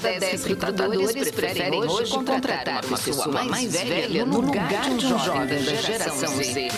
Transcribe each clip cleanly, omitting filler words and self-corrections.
cada 10 recrutadores preferem hoje contratar uma pessoa mais velha no lugar de um jovem da geração Z.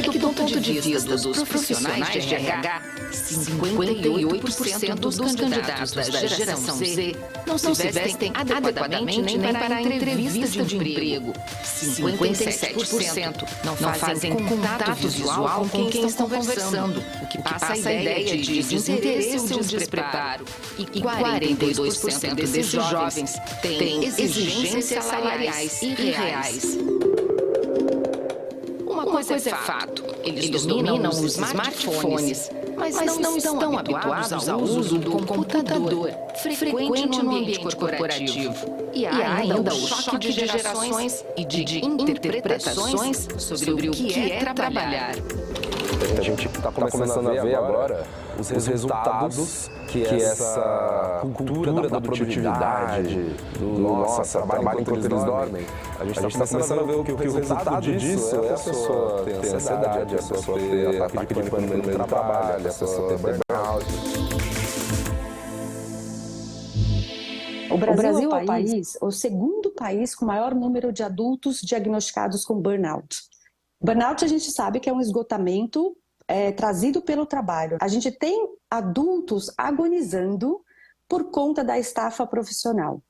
Do ponto de vista dos profissionais de RH, 58% dos candidatos da geração Z não se vestem adequadamente nem para a entrevista de emprego. 57% não fazem contato visual com quem estão conversando, o que passa a ideia de desinteresse ou despreparo. E 42% desses jovens têm exigências salariais irreais. Uma coisa é fato, eles dominam os smartphones, mas não estão habituados ao uso do computador, frequente no ambiente corporativo. E há ainda o choque de gerações e de interpretações sobre o que é trabalhar. A gente está começando a ver agora os resultados que essa cultura da produtividade, do nosso trabalho enquanto eles dormem, a gente está começando a ver que o resultado disso é a pessoa ter ansiedade, a pessoa ter ataque de pânico no meio do trabalho, a pessoa ter burnout. O Brasil é o segundo país com maior número de adultos diagnosticados com burnout. Burnout a gente sabe que é um esgotamento trazido pelo trabalho. A gente tem adultos agonizando por conta da estafa profissional.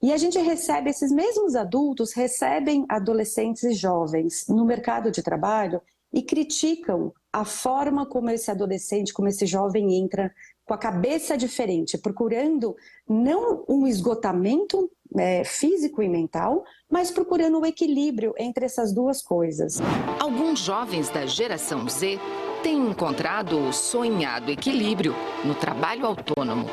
E a gente recebe, esses mesmos adultos recebem adolescentes e jovens no mercado de trabalho e criticam a forma como esse adolescente, como esse jovem entra com a cabeça diferente, procurando não um esgotamento físico e mental, mas procurando um equilíbrio entre essas duas coisas. Alguns jovens da geração Z têm encontrado o sonhado equilíbrio no trabalho autônomo.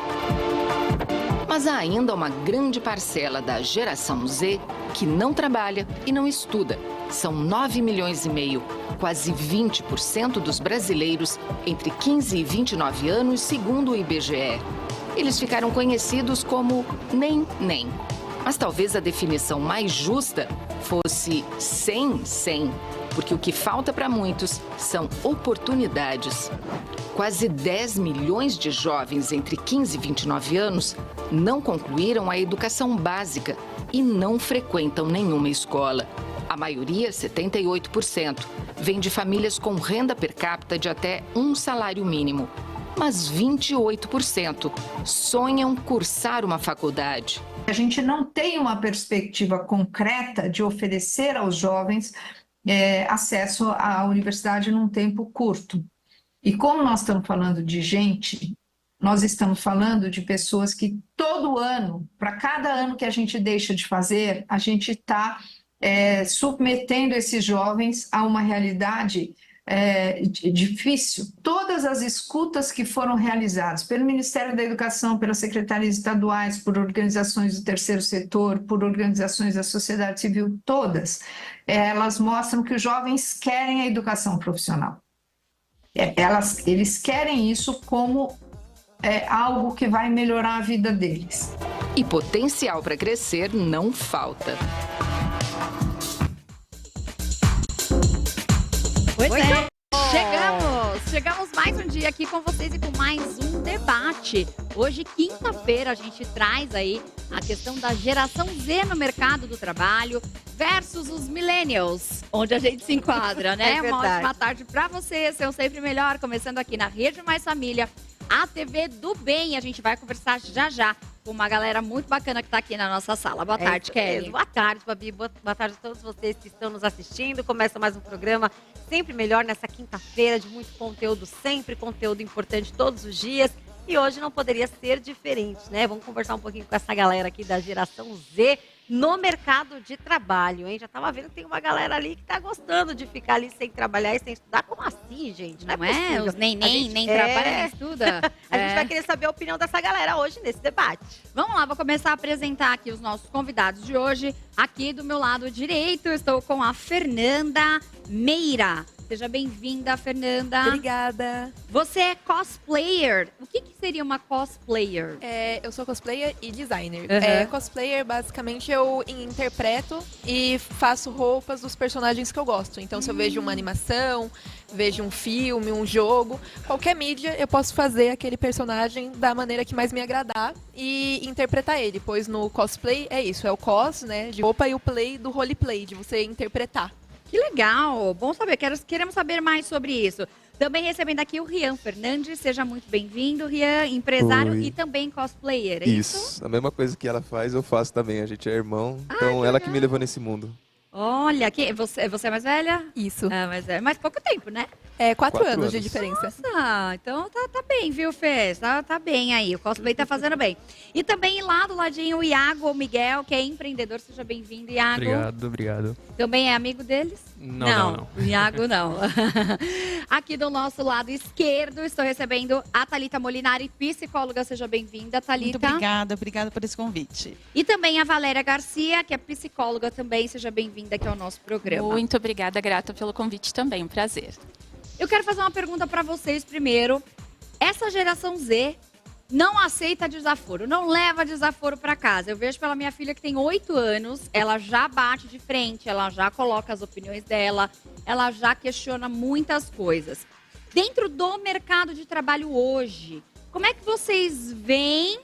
Mas há ainda uma grande parcela da geração Z que não trabalha e não estuda. São 9,5 milhões, quase 20% dos brasileiros entre 15 e 29 anos, segundo o IBGE. Eles ficaram conhecidos como nem. Mas talvez a definição mais justa fosse sem, porque o que falta para muitos são oportunidades. Quase 10 milhões de jovens entre 15 e 29 anos não concluíram a educação básica e não frequentam nenhuma escola. A maioria, 78%, vem de famílias com renda per capita de até um salário mínimo. Mas 28% sonham cursar uma faculdade. A gente não tem uma perspectiva concreta de oferecer aos jovens acesso à universidade num tempo curto. E como nós estamos falando de gente, nós estamos falando de pessoas que todo ano, para cada ano que a gente deixa de fazer, a gente está submetendo esses jovens a uma realidade difícil. Todas as escutas que foram realizadas pelo Ministério da Educação, pelas secretarias estaduais, por organizações do terceiro setor, por organizações da sociedade civil, todas, elas mostram que os jovens querem a educação profissional. Eles querem isso como algo que vai melhorar a vida deles. E potencial para crescer não falta. Pois é, chegamos mais um dia aqui com vocês e com mais um debate. Hoje, quinta-feira, a gente traz aí a questão da geração Z no mercado do trabalho versus os millennials, onde a gente se enquadra, né? Uma ótima tarde para vocês, sejam sempre melhor, começando aqui na Rede Mais Família, a TV do Bem. A gente vai conversar já com uma galera muito bacana que está aqui na nossa sala. Boa tarde, Kelly. Boa tarde, Babi. Boa tarde a todos vocês que estão nos assistindo. Começa mais um programa sempre melhor nessa quinta-feira, de muito conteúdo, sempre conteúdo importante todos os dias. E hoje não poderia ser diferente, né? Vamos conversar um pouquinho com essa galera aqui da geração Z no mercado de trabalho, hein? Já tava vendo que tem uma galera ali que tá gostando de ficar ali sem trabalhar e sem estudar. Como assim, gente? Não é? Os nem trabalha nem estuda. A gente vai querer saber a opinião dessa galera hoje nesse debate. Vamos lá, vou começar a apresentar aqui os nossos convidados de hoje. Aqui do meu lado direito, estou com a Fernanda Meira. Seja bem-vinda, Fernanda. Obrigada. Você é cosplayer. O que seria uma cosplayer? Eu sou cosplayer e designer. Uhum. Cosplayer, basicamente, eu interpreto e faço roupas dos personagens que eu gosto. Então, se eu vejo uma animação, vejo um filme, um jogo, qualquer mídia, eu posso fazer aquele personagem da maneira que mais me agradar e interpretar ele. Pois no cosplay é isso, é o cos, né, de roupa, e o play do roleplay, de você interpretar. Que legal, bom saber, queremos saber mais sobre isso. Também recebendo aqui o Rian Fernandes, seja muito bem-vindo, Rian, empresário e também cosplayer, é isso? A mesma coisa que ela faz, eu faço também, a gente é irmão, então ela que me levou nesse mundo. Olha, você é mais velha? Isso. Mas pouco tempo, né? 4 anos de diferença. Nossa, então tá bem, viu, Fê? Tá bem aí, o cosplay tá fazendo bem. E também lá do ladinho o Iago, o Miguel, que é empreendedor, seja bem-vindo, Iago. Obrigado. Também é amigo deles? Não. O Iago não. Aqui do nosso lado esquerdo, estou recebendo a Thalita Molinari, psicóloga, seja bem-vinda, Thalita. Muito obrigada por esse convite. E também a Valéria Garcia, que é psicóloga também, seja bem-vinda aqui ao nosso programa. Muito obrigada, grata pelo convite também, um prazer. Eu quero fazer uma pergunta para vocês primeiro. Essa geração Z não aceita desaforo, não leva desaforo para casa. Eu vejo pela minha filha que tem 8 anos, ela já bate de frente, ela já coloca as opiniões dela, ela já questiona muitas coisas. Dentro do mercado de trabalho hoje, como é que vocês veem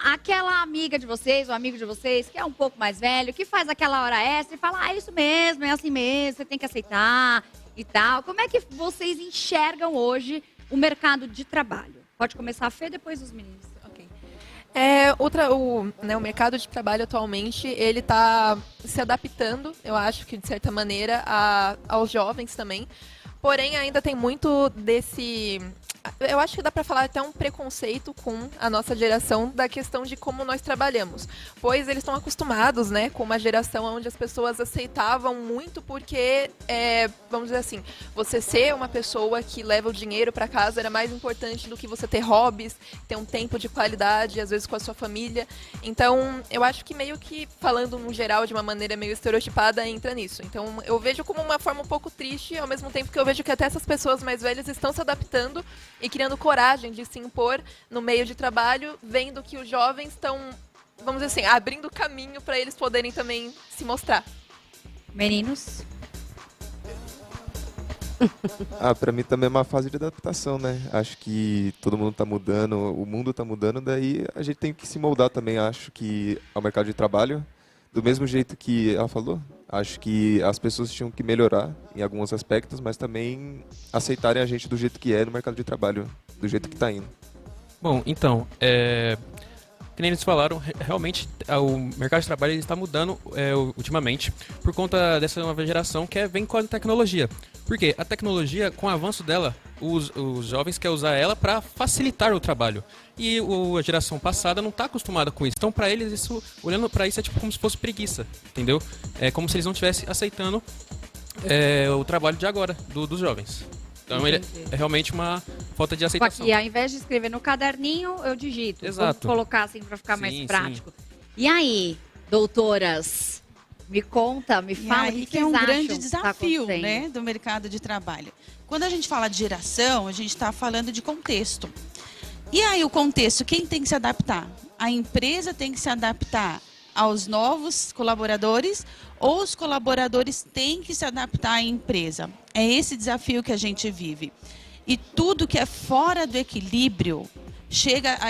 aquela amiga de vocês, ou amigo de vocês, que é um pouco mais velho, que faz aquela hora extra e fala, é isso mesmo, é assim mesmo, você tem que aceitar e tal. Como é que vocês enxergam hoje o mercado de trabalho? Pode começar a Fê, depois os meninos. Ok. O mercado de trabalho atualmente, ele está se adaptando, eu acho que de certa maneira, aos jovens também. Porém, ainda tem muito desse... Eu acho que dá para falar até um preconceito com a nossa geração da questão de como nós trabalhamos. Pois eles estão acostumados, né, com uma geração onde as pessoas aceitavam muito porque, vamos dizer assim, você ser uma pessoa que leva o dinheiro para casa era mais importante do que você ter hobbies, ter um tempo de qualidade, às vezes com a sua família. Então, eu acho que meio que, falando no geral de uma maneira meio estereotipada, entra nisso. Então, eu vejo como uma forma um pouco triste, ao mesmo tempo que eu vejo que até essas pessoas mais velhas estão se adaptando e criando coragem de se impor no meio de trabalho, vendo que os jovens estão, vamos dizer assim, abrindo caminho para eles poderem também se mostrar. Meninos? Para mim também é uma fase de adaptação, né? Acho que todo mundo tá mudando, o mundo tá mudando, daí a gente tem que se moldar também, acho que ao mercado de trabalho, do mesmo jeito que ela falou. Acho que as pessoas tinham que melhorar em alguns aspectos, mas também aceitarem a gente do jeito que é no mercado de trabalho, do jeito que está indo. Bom, então, que nem eles falaram, realmente o mercado de trabalho está mudando ultimamente por conta dessa nova geração que vem com a tecnologia. Porque a tecnologia, com o avanço dela, os jovens querem usar ela para facilitar o trabalho. E a geração passada não está acostumada com isso. Então, para eles, olhando para isso, é tipo como se fosse preguiça, entendeu? É como se eles não estivessem aceitando o trabalho de agora, dos jovens. Então, é realmente uma falta de aceitação. Aqui, ao invés de escrever no caderninho, eu digito. Exato. Vou colocar assim para ficar mais prático. Sim. E aí, doutoras, me conta, me fala o que é um grande desafio, né, do mercado de trabalho. Quando a gente fala de geração, a gente está falando de contexto. E aí o contexto, quem tem que se adaptar? A empresa tem que se adaptar aos novos colaboradores ou os colaboradores têm que se adaptar à empresa? É esse desafio que a gente vive. E tudo que é fora do equilíbrio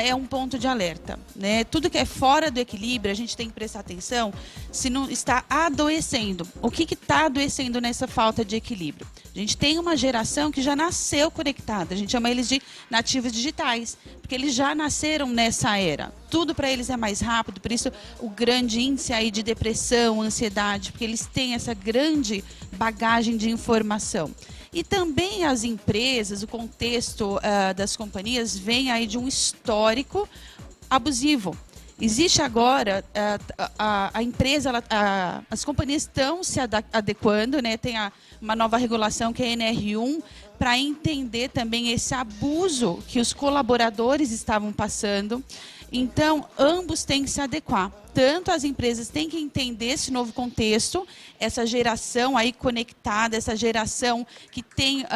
é um ponto de alerta, né? Tudo que é fora do equilíbrio, a gente tem que prestar atenção se não está adoecendo. O que está adoecendo nessa falta de equilíbrio? A gente tem uma geração que já nasceu conectada, a gente chama eles de nativos digitais, porque eles já nasceram nessa era. Tudo para eles é mais rápido, por isso o grande índice aí de depressão, ansiedade, porque eles têm essa grande bagagem de informação. E também as empresas, o contexto das companhias vem aí de um histórico abusivo. Existe agora, a empresa, as companhias estão se adequando, né? Tem uma nova regulação que é a NR1, para entender também esse abuso que os colaboradores estavam passando. Então, ambos têm que se adequar. Tanto as empresas têm que entender esse novo contexto, essa geração aí conectada, essa geração que tem,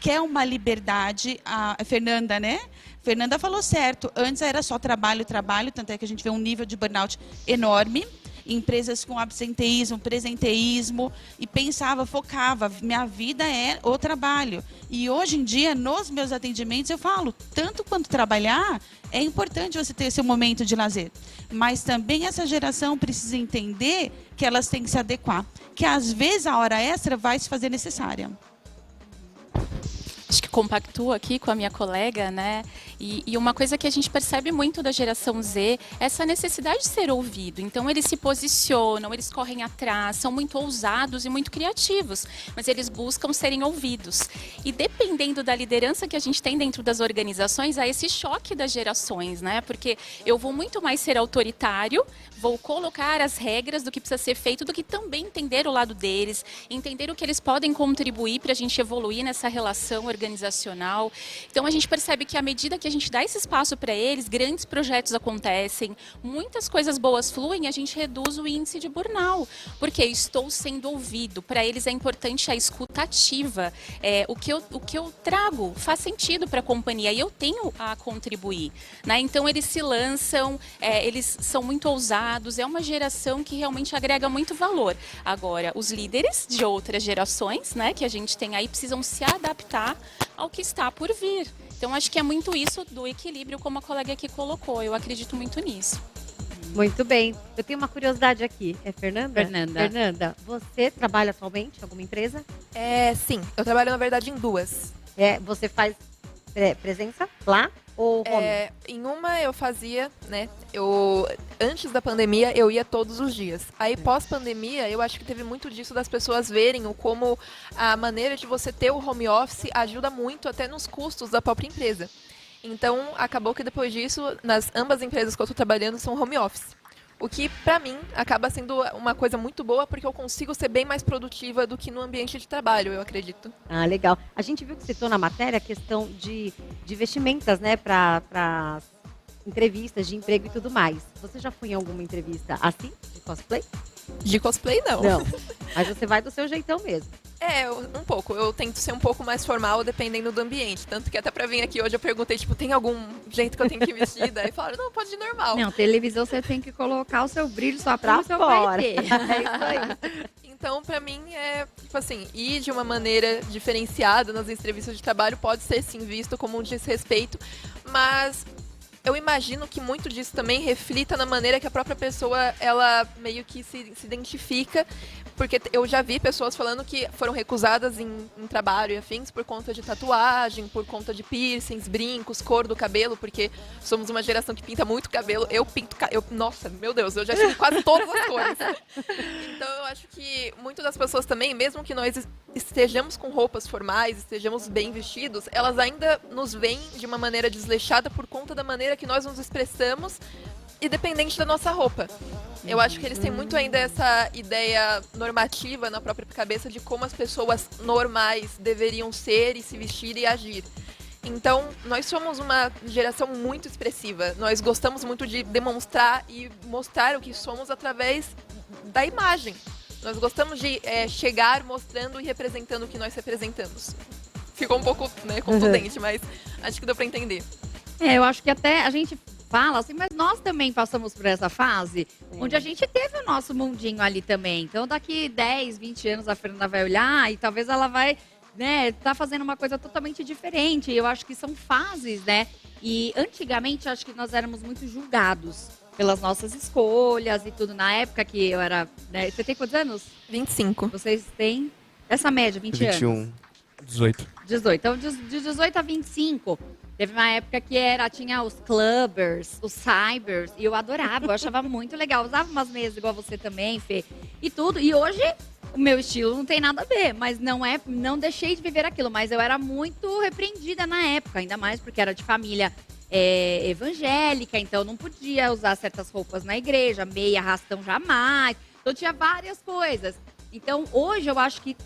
quer uma liberdade. A Fernanda, né? Fernanda falou certo. Antes era só trabalho, trabalho, tanto é que a gente vê um nível de burnout enorme. Empresas com absenteísmo, presenteísmo, e pensava, focava, minha vida é o trabalho. E hoje em dia, nos meus atendimentos, eu falo, tanto quanto trabalhar, é importante você ter esse momento de lazer. Mas também essa geração precisa entender que elas têm que se adequar, que às vezes a hora extra vai se fazer necessária. Acho que compactuo aqui com a minha colega, né? E uma coisa que a gente percebe muito da geração Z é essa necessidade de ser ouvido. Então, eles se posicionam, eles correm atrás, são muito ousados e muito criativos, mas eles buscam serem ouvidos. E dependendo da liderança que a gente tem dentro das organizações, há esse choque das gerações, né? Porque eu vou muito mais ser autoritário, vou colocar as regras do que precisa ser feito, do que também entender o lado deles, entender o que eles podem contribuir para a gente evoluir nessa relação organizacional. Então, a gente percebe que à medida que a gente dá esse espaço para eles, grandes projetos acontecem, muitas coisas boas fluem e a gente reduz o índice de burnout, porque estou sendo ouvido. Para eles é importante a escuta ativa. O que eu trago faz sentido para a companhia e eu tenho a contribuir, né? Então, eles se lançam, eles são muito ousados, é uma geração que realmente agrega muito valor. Agora, os líderes de outras gerações, né, que a gente tem aí, precisam se adaptar ao que está por vir. Então, acho que é muito isso do equilíbrio, como a colega aqui colocou. Eu acredito muito nisso. Muito bem. Eu tenho uma curiosidade aqui. É Fernanda? Fernanda. Fernanda, você trabalha atualmente em alguma empresa? Sim, eu trabalho, na verdade, em duas. Você faz presença lá ou home? Em uma eu fazia, né? Antes da pandemia, eu ia todos os dias. Aí, pós-pandemia, eu acho que teve muito disso das pessoas verem como a maneira de você ter o home office ajuda muito até nos custos da própria empresa. Então, acabou que depois disso, ambas empresas que eu estou trabalhando são home office. O que, para mim, acaba sendo uma coisa muito boa, porque eu consigo ser bem mais produtiva do que no ambiente de trabalho, eu acredito. Ah, legal. A gente viu que citou na matéria a questão de vestimentas, né, para entrevistas de emprego e tudo mais. Você já foi em alguma entrevista assim, de cosplay? De cosplay, não. Não, mas você vai do seu jeitão mesmo. Um pouco. Eu tento ser um pouco mais formal, dependendo do ambiente. Tanto que até pra vir aqui hoje eu perguntei, tem algum jeito que eu tenho que vestir? Daí falaram, não, pode ir normal. Não, televisão você tem que colocar o seu brilho, sua pra seu fora. É isso aí. Então, pra mim, ir de uma maneira diferenciada nas entrevistas de trabalho pode ser, sim, visto como um desrespeito, mas eu imagino que muito disso também reflita na maneira que a própria pessoa, ela meio que se identifica, porque eu já vi pessoas falando que foram recusadas em trabalho e afins por conta de tatuagem, por conta de piercings, brincos, cor do cabelo, porque somos uma geração que pinta muito cabelo. Eu pinto nossa, meu Deus, eu já tive quase todas as cores. Então eu acho que muitas das pessoas também, mesmo que nós estejamos com roupas formais, estejamos bem vestidos, elas ainda nos veem de uma maneira desleixada por conta da maneira que nós nos expressamos, independente da nossa roupa. Eu acho que eles têm muito ainda essa ideia normativa na própria cabeça de como as pessoas normais deveriam ser e se vestir e agir. Então, nós somos uma geração muito expressiva. Nós gostamos muito de demonstrar e mostrar o que somos através da imagem. Nós gostamos de chegar mostrando e representando o que nós representamos. Ficou um pouco, contundente, mas acho que deu para entender. Eu acho que até a gente fala assim, mas nós também passamos por essa fase, onde a gente teve o nosso mundinho ali também. Então, daqui 10, 20 anos, a Fernanda vai olhar e talvez ela vai, tá fazendo uma coisa totalmente diferente. Eu acho que são fases, né? E antigamente, acho que nós éramos muito julgados pelas nossas escolhas e tudo. Na época que eu era, Você tem quantos anos? 25. Vocês têm essa média, 20 21. anos? 18. 18. Então, de 18 a 25... Teve uma época que tinha os clubbers, os cybers, e eu adorava, eu achava muito legal. Usava umas meias igual você também, Fê, e tudo. E hoje, o meu estilo não tem nada a ver, mas não deixei de viver aquilo. Mas eu era muito repreendida na época, ainda mais porque era de família evangélica, então não podia usar certas roupas na igreja, meia, arrastão jamais. Então tinha várias coisas. Então, hoje eu acho que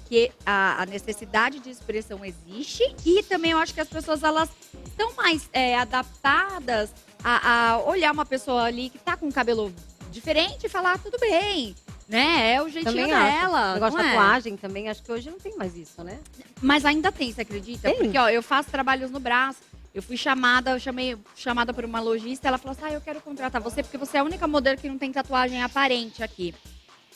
a necessidade de expressão existe e também eu acho que as pessoas elas estão mais adaptadas a olhar uma pessoa ali que tá com o cabelo diferente e falar, tudo bem, né? É o jeitinho Também dela. acho. Negócio de não é? tatuagem também, acho que hoje não tem mais isso, né? Mas ainda tem, você acredita? Tem? Porque, ó, eu faço trabalhos no braço. Eu fui chamada por uma lojista, ela falou assim, eu quero contratar você porque você é a única modelo que não tem tatuagem aparente aqui.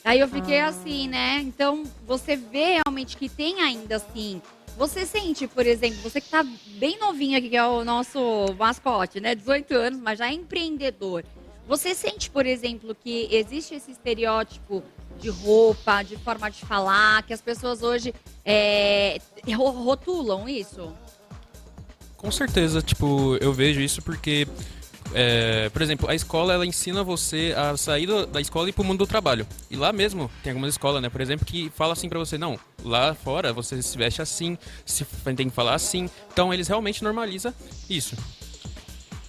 Aí eu fiquei assim, né? Então, você vê realmente que tem ainda assim. Você sente, por exemplo, você que tá bem novinho aqui, que é o nosso mascote, né? 18 anos, mas já é empreendedor. Você sente, por exemplo, que existe esse estereótipo de roupa, de forma de falar, que as pessoas hoje rotulam isso? Com certeza, tipo, eu vejo isso porque, por exemplo, a escola, ela ensina você a sair da escola e ir pro mundo do trabalho. E lá mesmo, tem algumas escolas, né, por exemplo, que fala assim pra você, não, lá fora você se veste assim, tem que falar assim. Então, eles realmente normalizam isso.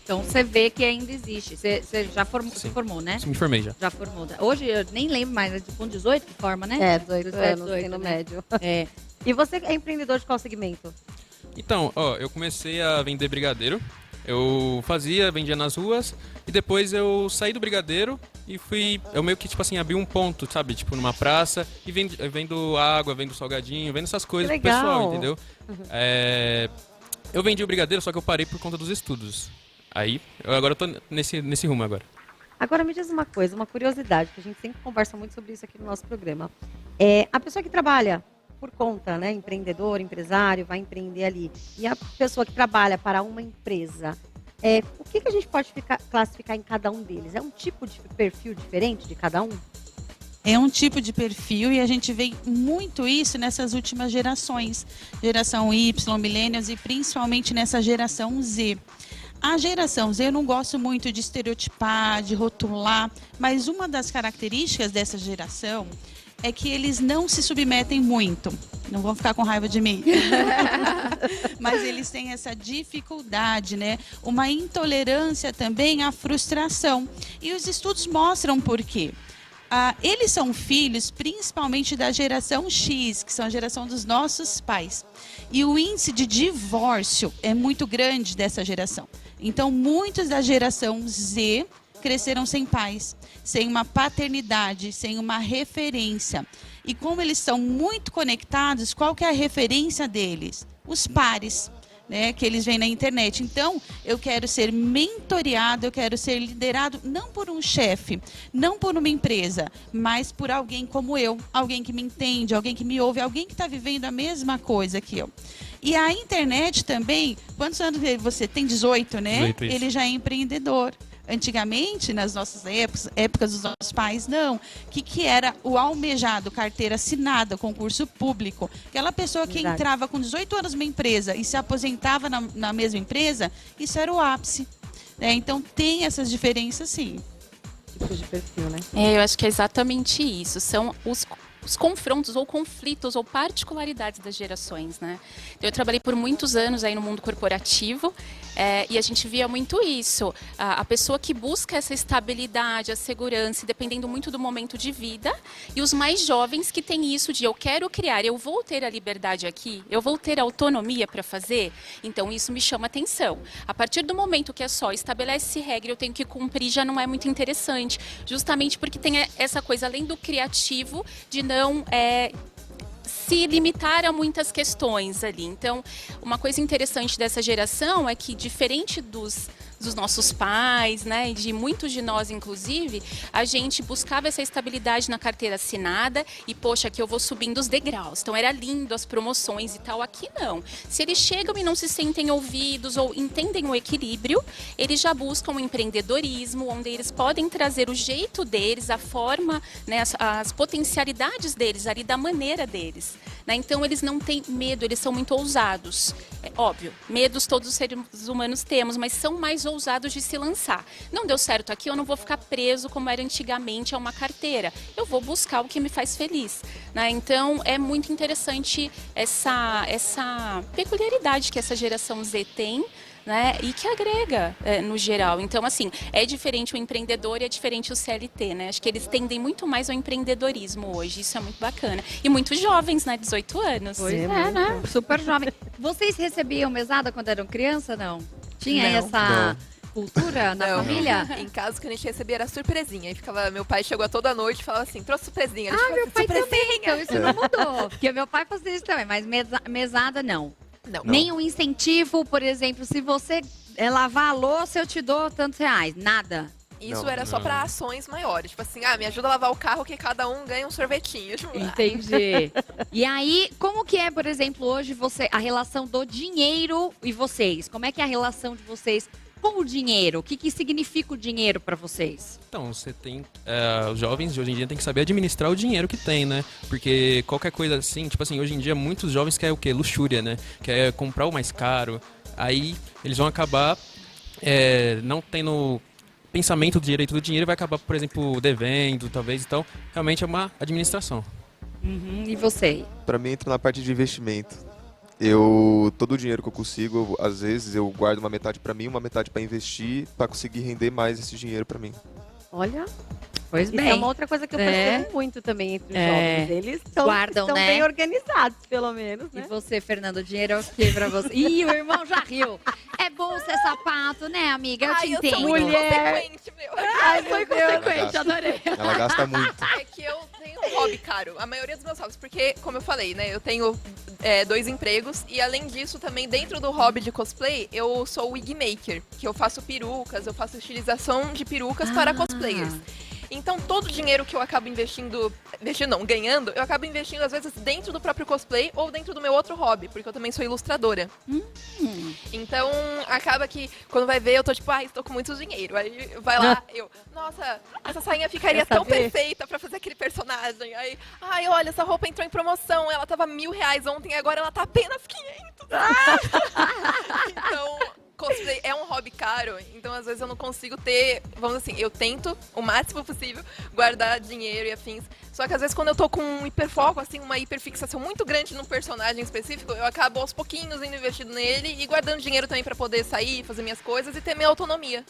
Então, você vê que ainda existe. Você já se formou, né? Sim, me formei já. Já formou. Hoje, eu nem lembro mais, é com 18 que forma, né? 18 anos, ensino médio. E você é empreendedor de qual segmento? Então, ó, eu comecei a vender brigadeiro. Eu vendia nas ruas e depois eu saí do brigadeiro e eu meio que, tipo assim, abri um ponto, sabe? Tipo, numa praça e vendo água, vendo salgadinho, vendo essas coisas pro pessoal, entendeu? Eu vendi o brigadeiro, só que eu parei por conta dos estudos. Aí, agora eu tô nesse rumo agora. Agora me diz uma coisa, uma curiosidade, que a gente sempre conversa muito sobre isso aqui no nosso programa. A pessoa que trabalha por conta, né, empreendedor, empresário, vai empreender ali, e a pessoa que trabalha para uma empresa, o que a gente pode classificar em cada um deles? É um tipo de perfil diferente de cada um? É um tipo de perfil e a gente vê muito isso nessas últimas gerações. Geração Y, Millennials e principalmente nessa geração Z. A geração Z, eu não gosto muito de estereotipar, de rotular, mas uma das características dessa geração é que eles não se submetem muito. Não vão ficar com raiva de mim. Mas eles têm essa dificuldade, né? Uma intolerância também à frustração. E os estudos mostram por quê. Eles são filhos principalmente da geração X, que são a geração dos nossos pais. E o índice de divórcio é muito grande dessa geração. Então, muitos da geração Z cresceram sem pais, sem uma paternidade, sem uma referência. E como eles são muito conectados, qual que é a referência deles? Os pares, né, que eles veem na internet. Então, eu quero ser mentoreado, eu quero ser liderado não por um chefe, não por uma empresa, mas por alguém como eu, alguém que me entende, alguém que me ouve, alguém que está vivendo a mesma coisa que eu. E a internet também, quantos anos você tem? 18, né? 18, isso. Ele já é empreendedor. Antigamente, nas nossas épocas dos nossos pais, não. O que era o almejado, carteira assinada, concurso público? Aquela pessoa que entrava com 18 anos numa empresa e se aposentava na mesma empresa, isso era o ápice. Então, tem essas diferenças, sim. Tipos de perfil, né? Eu acho que é exatamente isso. São os confrontos ou conflitos ou particularidades das gerações, né? Eu trabalhei por muitos anos aí no mundo corporativo e a gente via muito isso. A pessoa que busca essa estabilidade, a segurança, dependendo muito do momento de vida, e os mais jovens que têm isso de eu quero criar, eu vou ter a liberdade aqui, eu vou ter a autonomia para fazer, então isso me chama atenção. A partir do momento que é só estabelece regra, eu tenho que cumprir, já não é muito interessante, justamente porque tem essa coisa, além do criativo, de não se limitar a muitas questões ali. Então, uma coisa interessante dessa geração é que, diferente dos nossos pais, né, e de muitos de nós, inclusive, a gente buscava essa estabilidade na carteira assinada e, poxa, aqui eu vou subindo os degraus. Então, era lindo as promoções e tal. Aqui, não. Se eles chegam e não se sentem ouvidos ou entendem o equilíbrio, eles já buscam o empreendedorismo, onde eles podem trazer o jeito deles, a forma, né, as potencialidades deles, ali da maneira deles. Né? Então, eles não têm medo, eles são muito ousados. É óbvio, medos todos os seres humanos temos, mas são mais ousados de se lançar. Não deu certo aqui, eu não vou ficar preso como era antigamente a uma carteira. Eu vou buscar o que me faz feliz. Né? Então, é muito interessante essa peculiaridade que essa geração Z tem, né? E que agrega no geral. Então, assim, é diferente o empreendedor e é diferente o CLT, né? Acho que eles tendem muito mais ao empreendedorismo hoje. Isso é muito bacana. E muito jovens, né? 18 anos. Pois né? Super jovem. Vocês recebiam mesada quando eram criança, não? Tinha Não. essa cultura na Não. família? Em casa, o que a gente recebia era surpresinha. Aí ficava, meu pai chegou toda noite e falava assim, trouxe surpresinha. Ah, meu pai também, então isso não mudou. Porque meu pai fazia isso também, mas mesada não. Não. Nem um incentivo, por exemplo, se você lavar a louça, eu te dou tantos reais. Nada. Isso Não. era só pra ações maiores. Tipo assim, me ajuda a lavar o carro que cada um ganha um sorvetinho. Tipo, Entendi. E aí, como que é, por exemplo, hoje a relação do dinheiro e vocês? Como é que é a relação de vocês com o dinheiro? O que significa o dinheiro pra vocês? Então, você tem. Os jovens de hoje em dia têm que saber administrar o dinheiro que tem, né? Porque qualquer coisa assim, tipo assim, hoje em dia muitos jovens querem o quê? Luxúria, né? Quer comprar o mais caro. Aí eles vão acabar não tendo pensamento do direito do dinheiro e vai acabar, por exemplo, devendo, talvez. Então, realmente é uma administração. E você? Para mim, entra na parte de investimento. Todo o dinheiro que eu consigo, às vezes eu guardo uma metade para mim, uma metade para investir, para conseguir render mais esse dinheiro para mim. Olha, Pois isso bem. é uma outra coisa que eu percebo muito também entre os jovens. Eles Guardam, estão né? bem organizados, pelo menos, E né? você, Fernando, o dinheiro é o que pra você? Ih, o irmão já riu. É bom ser sapato, né, amiga? Eu te eu entendo. sou muito consequente, meu. Ai, foi consequente, gasta. adorei. Ela gasta muito. É que eu tenho um hobby caro. A maioria dos meus hobbies, porque, como eu falei, né, eu tenho 2 empregos e, além disso, também dentro do hobby de cosplay, eu sou wig maker, que eu faço perucas, eu faço estilização de perucas para cosplayers. Então, todo o dinheiro que eu acabo ganhando, eu acabo investindo, às vezes, dentro do próprio cosplay ou dentro do meu outro hobby, porque eu também sou ilustradora. Então, acaba que, quando vai ver, eu tô tipo, estou com muito dinheiro. Aí, vai lá, nossa, essa sainha ficaria tão perfeita pra fazer aquele personagem. Aí, olha, essa roupa entrou em promoção, ela tava R$1.000 ontem, agora ela tá apenas 500. Então... cosplay é um hobby caro, então às vezes eu não consigo ter, vamos assim, eu tento o máximo possível guardar dinheiro e afins, só que às vezes quando eu tô com um hiperfoco, assim, uma hiperfixação muito grande num personagem específico, eu acabo aos pouquinhos indo investido nele e guardando dinheiro também pra poder sair, fazer minhas coisas e ter minha autonomia.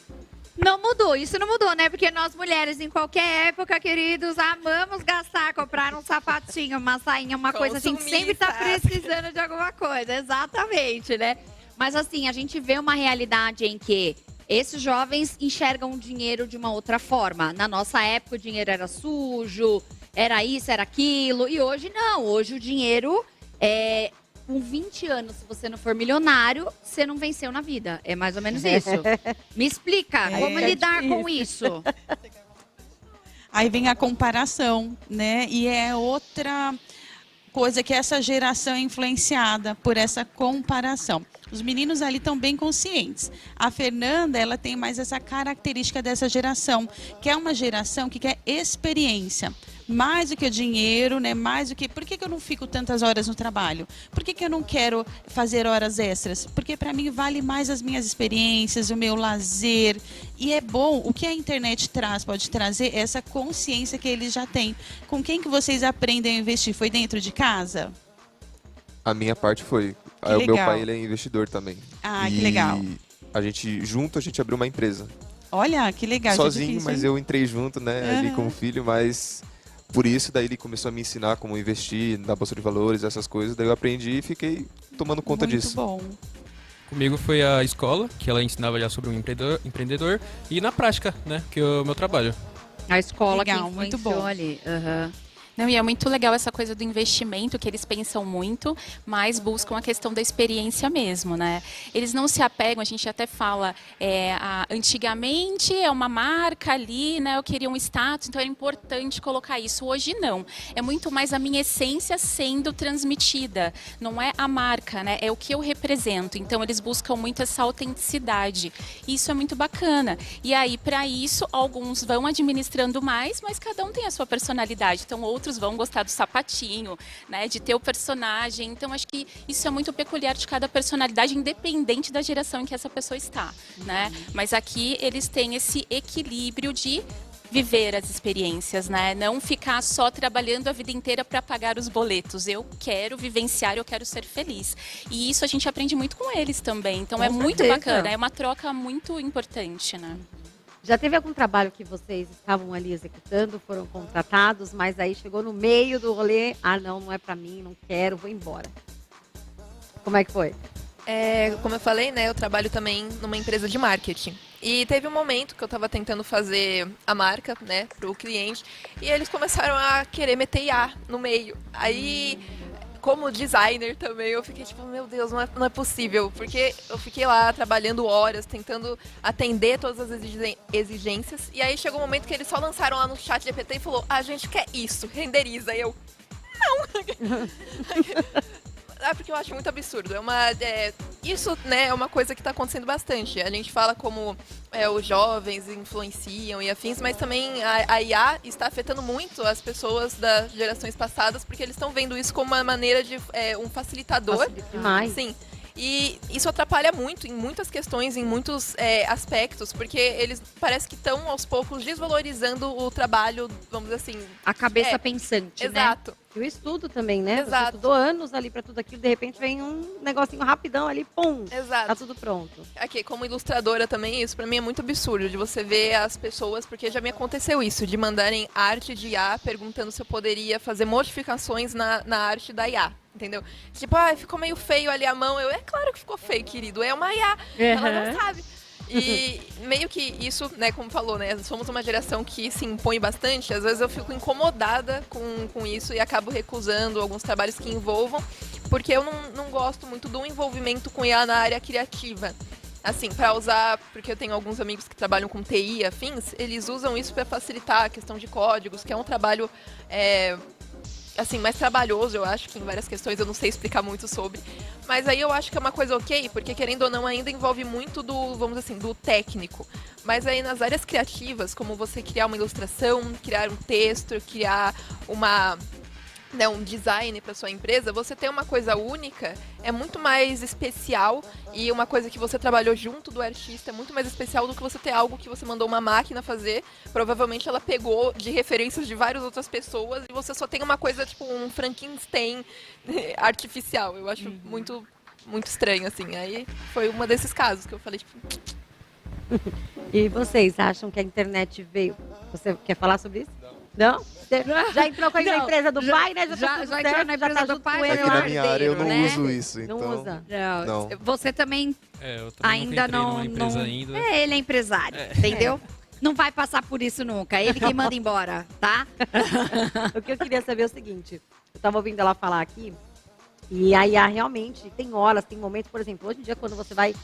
Não mudou, isso não mudou, né? Porque nós mulheres, em qualquer época, queridos, amamos gastar, comprar um sapatinho, uma sainha, uma coisa assim, que sempre tá precisando de alguma coisa. Exatamente, né? Mas assim, a gente vê uma realidade em que esses jovens enxergam o dinheiro de uma outra forma. Na nossa época, o dinheiro era sujo, era isso, era aquilo. E hoje não, hoje o dinheiro com 20 anos, se você não for milionário, você não venceu na vida. É mais ou menos isso. Me explica, como lidar com isso? Aí vem a comparação, né? E é outra coisa que essa geração é influenciada por essa comparação. Os meninos ali estão bem conscientes. A Fernanda, ela tem mais essa característica dessa geração, que é uma geração que quer experiência. Mais do que o dinheiro, né? Mais do que... Por que eu não fico tantas horas no trabalho? Por que eu não quero fazer horas extras? Porque para mim vale mais as minhas experiências, o meu lazer. E é bom, o que a internet pode trazer é essa consciência que eles já têm. Com quem que vocês aprendem a investir? Foi dentro de casa? A minha parte foi. Que O meu legal. pai, ele é investidor também. Que legal. A gente abriu uma empresa. Olha, que legal. Sozinho, difícil, mas hein? eu entrei junto, né, ali como filho, mas por isso daí ele começou a me ensinar como investir na bolsa de valores, essas coisas, daí eu aprendi e fiquei tomando conta disso. Muito bom. Comigo foi a escola, que ela ensinava já sobre um empreendedor, e na prática, né, que é o meu trabalho. A escola Legal, que muito influenciou bom. ali. Não, e é muito legal essa coisa do investimento, que eles pensam muito, mas buscam a questão da experiência mesmo, né? Eles não se apegam, a gente até fala, antigamente é uma marca ali, né? Eu queria um status, então era importante colocar isso. Hoje não. É muito mais a minha essência sendo transmitida. Não é a marca, né? É o que eu represento. Então eles buscam muito essa autenticidade. E isso é muito bacana. E aí, para isso, alguns vão administrando mais, mas cada um tem a sua personalidade. Então, outros vão gostar do sapatinho, né, de ter o personagem. Então, acho que isso é muito peculiar de cada personalidade, independente da geração em que essa pessoa está, né? Mas aqui eles têm esse equilíbrio de viver as experiências, né? Não ficar só trabalhando a vida inteira para pagar os boletos. Eu quero vivenciar, eu quero ser feliz. E isso a gente aprende muito com eles também. Então, é muito bacana. É uma troca muito importante, né? Já teve algum trabalho que vocês estavam ali executando, foram contratados, mas aí chegou no meio do rolê, não é pra mim, não quero, vou embora. Como é que foi? Como eu falei, né, eu trabalho também numa empresa de marketing. E teve um momento que eu estava tentando fazer a marca, né, pro cliente, e eles começaram a querer meter IA no meio. Aí, como designer também, eu fiquei tipo, meu Deus, não é possível. Porque eu fiquei lá trabalhando horas, tentando atender todas as exigências. E aí chegou um momento que eles só lançaram lá no chat GPT e falou, a gente quer isso, renderiza. E eu, não. Porque eu acho muito absurdo. Isso, né, é uma coisa que está acontecendo bastante. A gente fala como os jovens influenciam e afins, mas também a IA está afetando muito as pessoas das gerações passadas, porque eles estão vendo isso como uma maneira de um facilitador. Facilita demais. Sim. E isso atrapalha muito em muitas questões, em muitos aspectos, porque eles parece que estão aos poucos desvalorizando o trabalho, vamos dizer assim. A cabeça pensante, exato. Né? E o estudo também, né? Exato. Você estudou anos ali para tudo aquilo, de repente vem um negocinho rapidão ali, pum, exato. Tá tudo pronto. Aqui, como ilustradora também, isso pra mim é muito absurdo, de você ver as pessoas, porque já me aconteceu isso, de mandarem arte de IA perguntando se eu poderia fazer modificações na arte da IA. Entendeu? Tipo, ficou meio feio ali a mão. É claro que ficou feio, querido. É uma IA. Ela não sabe. E meio que isso, né, como falou, né? Somos uma geração que se impõe bastante. Às vezes eu fico incomodada com isso e acabo recusando alguns trabalhos que envolvam, porque eu não gosto muito do envolvimento com IA na área criativa. Assim, para usar, porque eu tenho alguns amigos que trabalham com TI e afins, eles usam isso para facilitar a questão de códigos, que é um trabalho assim, mais trabalhoso, eu acho, que em várias questões eu não sei explicar muito sobre. Mas aí eu acho que é uma coisa ok, porque querendo ou não, ainda envolve muito do, vamos dizer assim, do técnico. Mas aí nas áreas criativas, como você criar uma ilustração, criar um texto, criar um design para sua empresa, você ter uma coisa única é muito mais especial, e uma coisa que você trabalhou junto do artista é muito mais especial do que você ter algo que você mandou uma máquina fazer. Provavelmente ela pegou de referências de várias outras pessoas e você só tem uma coisa tipo um Frankenstein artificial. Eu acho muito, muito estranho, assim. Aí foi um desses casos que eu falei, tipo... E vocês acham que a internet veio... Você quer falar sobre isso? Não? Já entrou com a empresa do pai, né? Já entrou na empresa do pai. Aqui na minha área eu não uso isso, então... Não usa? Não. Você também, eu também ainda nunca entrei numa empresa ainda. Ele é empresário, entendeu? Não vai passar por isso nunca. Ele que manda embora, tá? O que eu queria saber é o seguinte. Eu tava ouvindo ela falar aqui, e a IA realmente tem horas, tem momentos, por exemplo, hoje em dia quando você vai...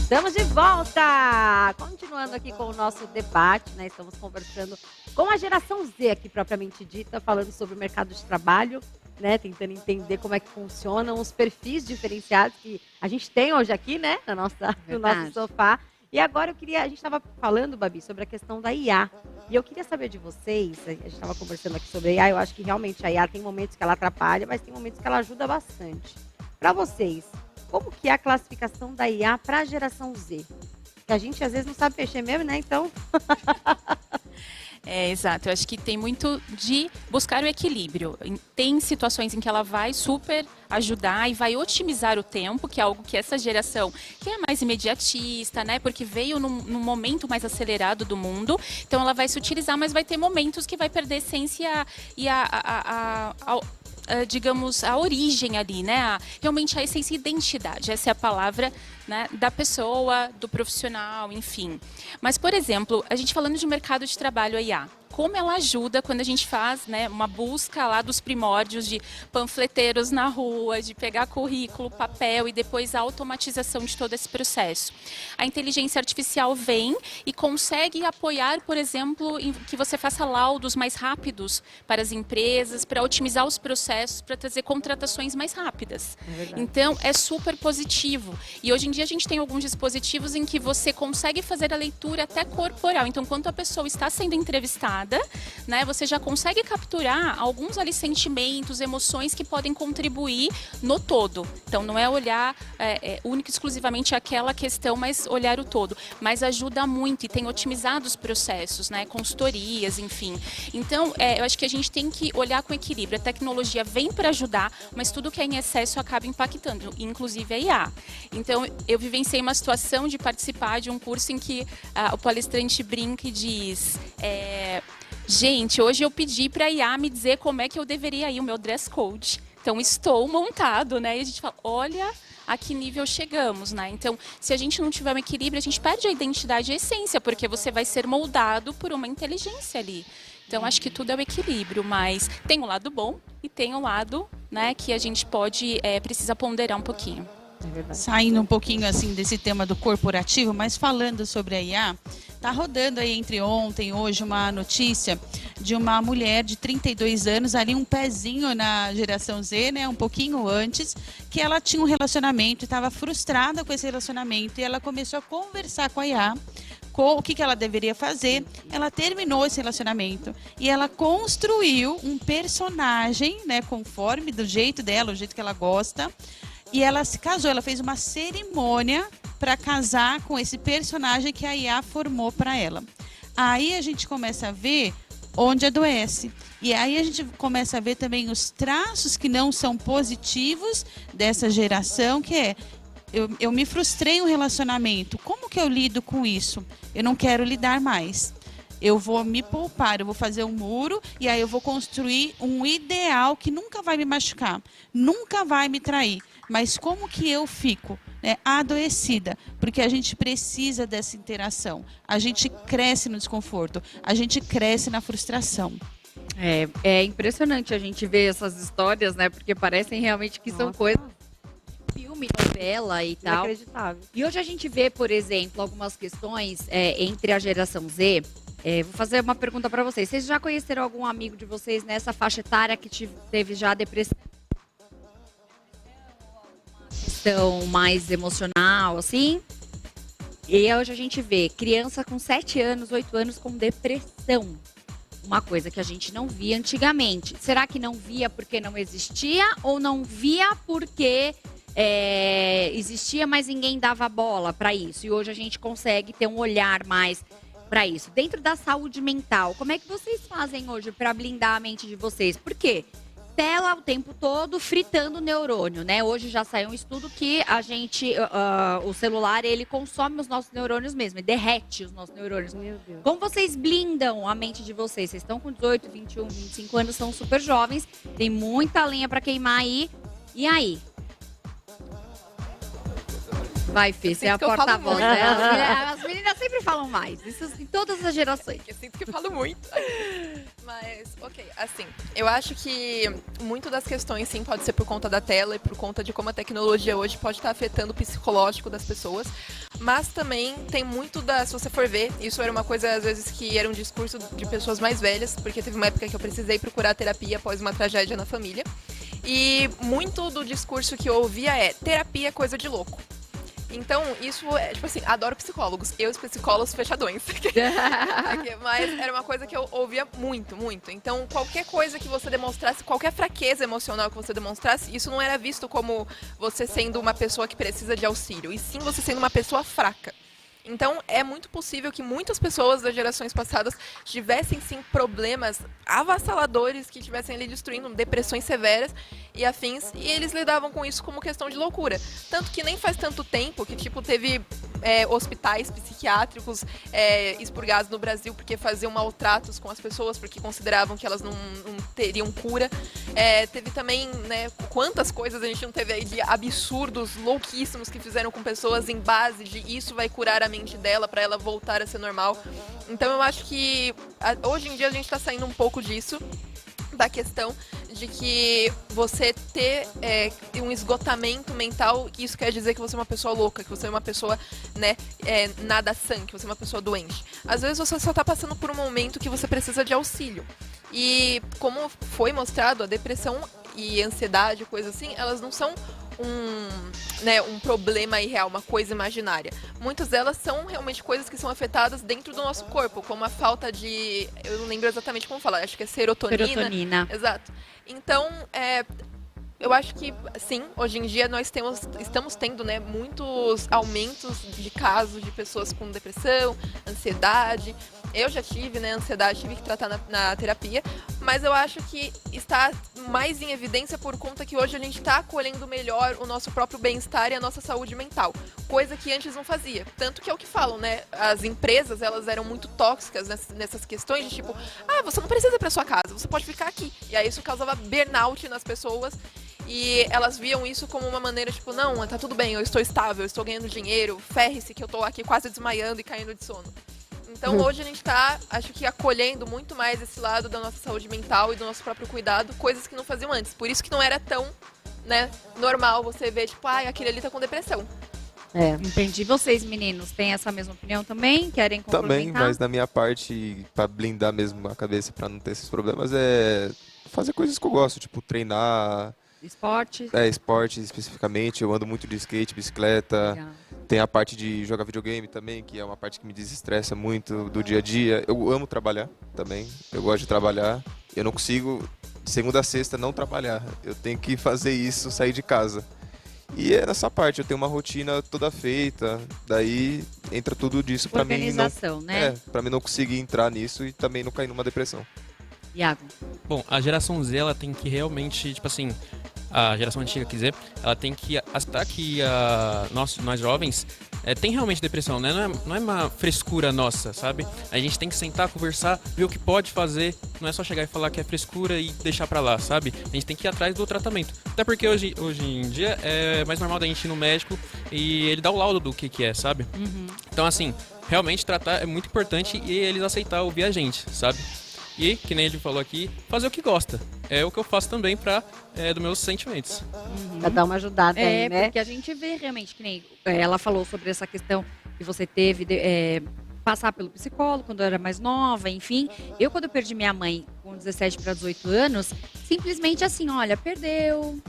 Estamos de volta! Continuando aqui com o nosso debate, né? Estamos conversando com a geração Z aqui, propriamente dita, falando sobre o mercado de trabalho, né? Tentando entender como é que funcionam os perfis diferenciados que a gente tem hoje aqui, né? No nosso sofá. E agora a gente estava falando, Babi, sobre a questão da IA. E eu queria saber de vocês, a gente estava conversando aqui sobre a IA, eu acho que realmente a IA tem momentos que ela atrapalha, mas tem momentos que ela ajuda bastante. Para vocês, como que é a classificação da IA para a geração Z? Que a gente às vezes não sabe mexer mesmo, né? Então... Exato. Eu acho que tem muito de buscar o equilíbrio. Tem situações em que ela vai super ajudar e vai otimizar o tempo, que é algo que essa geração, que é mais imediatista, né? Porque veio num momento mais acelerado do mundo. Então ela vai se utilizar, mas vai ter momentos que vai perder a essência e digamos, a origem ali, né? Realmente a essência e identidade. Essa é a palavra, né, da pessoa, do profissional, enfim. Mas, por exemplo, a gente falando de mercado de trabalho, a IA, como ela ajuda quando a gente faz, né, uma busca lá dos primórdios de panfleteiros na rua, de pegar currículo, papel e depois a automatização de todo esse processo. A inteligência artificial vem e consegue apoiar, por exemplo, em que você faça laudos mais rápidos para as empresas, para otimizar os processos, para trazer contratações mais rápidas. Então, é super positivo. E hoje em dia a gente tem alguns dispositivos em que você consegue fazer a leitura até corporal. Então, quando a pessoa está sendo entrevistada, chamada, né, você já consegue capturar alguns ali sentimentos, emoções que podem contribuir no todo. Então, não é olhar única e exclusivamente aquela questão, mas olhar o todo. Mas ajuda muito e tem otimizado os processos, né, consultorias, enfim. Então, eu acho que a gente tem que olhar com equilíbrio. A tecnologia vem para ajudar, mas tudo que é em excesso acaba impactando, inclusive a IA. Então, eu vivenciei uma situação de participar de um curso em que o palestrante brinca e diz... gente, hoje eu pedi para a IA me dizer como é que eu deveria ir, o meu dress code. Então, estou montado, né? E a gente fala, olha a que nível chegamos, né? Então, se a gente não tiver um equilíbrio, a gente perde a identidade e a essência, porque você vai ser moldado por uma inteligência ali. Então, acho que tudo é o equilíbrio, mas tem um lado bom e tem um lado, né, que a gente precisa ponderar um pouquinho. Saindo um pouquinho assim desse tema do corporativo, mas falando sobre a IA, tá rodando aí entre ontem e hoje uma notícia de uma mulher de 32 anos, ali um pezinho na geração Z, né, um pouquinho antes, que ela tinha um relacionamento e estava frustrada com esse relacionamento e ela começou a conversar com a IA. O que ela deveria fazer, ela terminou esse relacionamento e ela construiu um personagem, né, conforme do jeito dela, o jeito que ela gosta. E ela se casou, ela fez uma cerimônia para casar com esse personagem que a IA formou para ela. Aí a gente começa a ver onde adoece. E aí a gente começa a ver também os traços que não são positivos dessa geração, que é... Eu me frustrei em um relacionamento. Como que eu lido com isso? Eu não quero lidar mais. Eu vou me poupar, eu vou fazer um muro e aí eu vou construir um ideal que nunca vai me machucar, nunca vai me trair. Mas como que eu fico, né, adoecida? Porque a gente precisa dessa interação. A gente cresce no desconforto, a gente cresce na frustração. É impressionante a gente ver essas histórias, né? Porque parecem realmente que são coisas... filme, novela e tal. Inacreditável. E hoje a gente vê, por exemplo, algumas questões entre a geração Z. Vou fazer uma pergunta para vocês. Vocês já conheceram algum amigo de vocês nessa faixa etária que teve já depressão? Questão mais emocional, assim? E hoje a gente vê criança com 7 anos, 8 anos com depressão. Uma coisa que a gente não via antigamente. Será que não via porque não existia ou não via porque... existia, mas ninguém dava bola para isso. E hoje a gente consegue ter um olhar mais para isso. Dentro da saúde mental, como é que vocês fazem hoje para blindar a mente de vocês? Por quê? Tela o tempo todo fritando o neurônio, né? Hoje já saiu um estudo que a gente, o celular, ele consome os nossos neurônios mesmo, ele derrete os nossos neurônios. Meu Deus. Como vocês blindam a mente de vocês? Vocês estão com 18, 21, 25 anos, são super jovens, tem muita lenha para queimar aí. E aí? Vai, Fê, você é a porta-voz. As meninas sempre falam mais. Isso em todas as gerações. Eu sinto que falo muito. Mas, ok, assim, eu acho que muito das questões, sim, pode ser por conta da tela e por conta de como a tecnologia hoje pode estar afetando o psicológico das pessoas. Mas também tem muito se você for ver, isso era uma coisa, às vezes, que era um discurso de pessoas mais velhas, porque teve uma época que eu precisei procurar terapia após uma tragédia na família. E muito do discurso que eu ouvia terapia é coisa de louco. Então, isso é, tipo assim, adoro psicólogos. Eu e os psicólogos fechadões. Mas era uma coisa que eu ouvia muito, muito. Então, qualquer coisa que você demonstrasse, qualquer fraqueza emocional que você demonstrasse, isso não era visto como você sendo uma pessoa que precisa de auxílio, e sim você sendo uma pessoa fraca. Então, é muito possível que muitas pessoas das gerações passadas tivessem, sim, problemas avassaladores que estivessem ali destruindo, depressões severas e afins, e eles lidavam com isso como questão de loucura. Tanto que nem faz tanto tempo que, tipo, teve hospitais psiquiátricos expurgados no Brasil porque faziam maltratos com as pessoas, porque consideravam que elas não teriam cura. Teve também, né, quantas coisas a gente não teve aí de absurdos, louquíssimos que fizeram com pessoas em base de isso vai curar a mente dela para ela voltar a ser normal. Então eu acho que hoje em dia a gente está saindo um pouco disso, da questão de que você ter um esgotamento mental, isso quer dizer que você é uma pessoa louca, que você é uma pessoa, né, nada sã, que você é uma pessoa doente. Às vezes você só está passando por um momento que você precisa de auxílio. E como foi mostrado, a depressão e ansiedade, coisa assim, elas não são né, um problema irreal, uma coisa imaginária. Muitas delas são realmente coisas que são afetadas dentro do nosso corpo, como a falta de, eu não lembro exatamente como falar, acho que é serotonina. Exato. Então, eu acho que, sim, hoje em dia nós estamos tendo, né, muitos aumentos de casos de pessoas com depressão, ansiedade. Eu já tive, né, ansiedade, tive que tratar na terapia, mas eu acho que está mais em evidência por conta que hoje a gente está acolhendo melhor o nosso próprio bem-estar e a nossa saúde mental, coisa que antes não fazia. Tanto que é o que falam, né, as empresas, elas eram muito tóxicas nessas questões de tipo, você não precisa ir para sua casa, você pode ficar aqui. E aí isso causava burnout nas pessoas. E elas viam isso como uma maneira, tipo, não, tá tudo bem, eu estou estável, eu estou ganhando dinheiro, ferre-se que eu tô aqui quase desmaiando e caindo de sono. Então hoje a gente tá, acho que acolhendo muito mais esse lado da nossa saúde mental e do nosso próprio cuidado, coisas que não faziam antes. Por isso que não era tão, né, normal você ver, tipo, aquele ali tá com depressão. Entendi. Vocês, meninos, têm essa mesma opinião também? Querem complementar? Também, mas da minha parte, pra blindar mesmo a cabeça, pra não ter esses problemas, é fazer coisas que eu gosto, tipo treinar. Esporte? Esporte especificamente. Eu ando muito de skate, bicicleta. Legal. Tem a parte de jogar videogame também, que é uma parte que me desestressa muito do dia a dia. Eu amo trabalhar também. Eu gosto de trabalhar. Eu não consigo, de segunda a sexta, não trabalhar. Eu tenho que fazer isso, sair de casa. E é nessa parte, eu tenho uma rotina toda feita. Daí entra tudo disso pra mim. Organização, né? Pra mim não conseguir entrar nisso e também não cair numa depressão. Iago? Bom, a geração Z, ela tem que realmente, tipo assim, a geração antiga, quer dizer, ela tem que aceitar que nós jovens tem realmente depressão, né? Não é uma frescura nossa, sabe? A gente tem que sentar, conversar, ver o que pode fazer, não é só chegar e falar que é frescura e deixar pra lá, sabe? A gente tem que ir atrás do tratamento. Até porque hoje em dia é mais normal da gente ir no médico e ele dá o laudo do que é, sabe? Uhum. Então, assim, realmente tratar é muito importante e eles aceitar ouvir a gente, sabe? E, que nem ele falou aqui, fazer o que gosta. É o que eu faço também dos meus sentimentos. Pra dar uma ajudada aí, né? Porque a gente vê realmente, que nem ela falou sobre essa questão que você teve de passar pelo psicólogo quando eu era mais nova, enfim. Quando eu perdi minha mãe com 17 para 18 anos, simplesmente assim, olha, perdeu,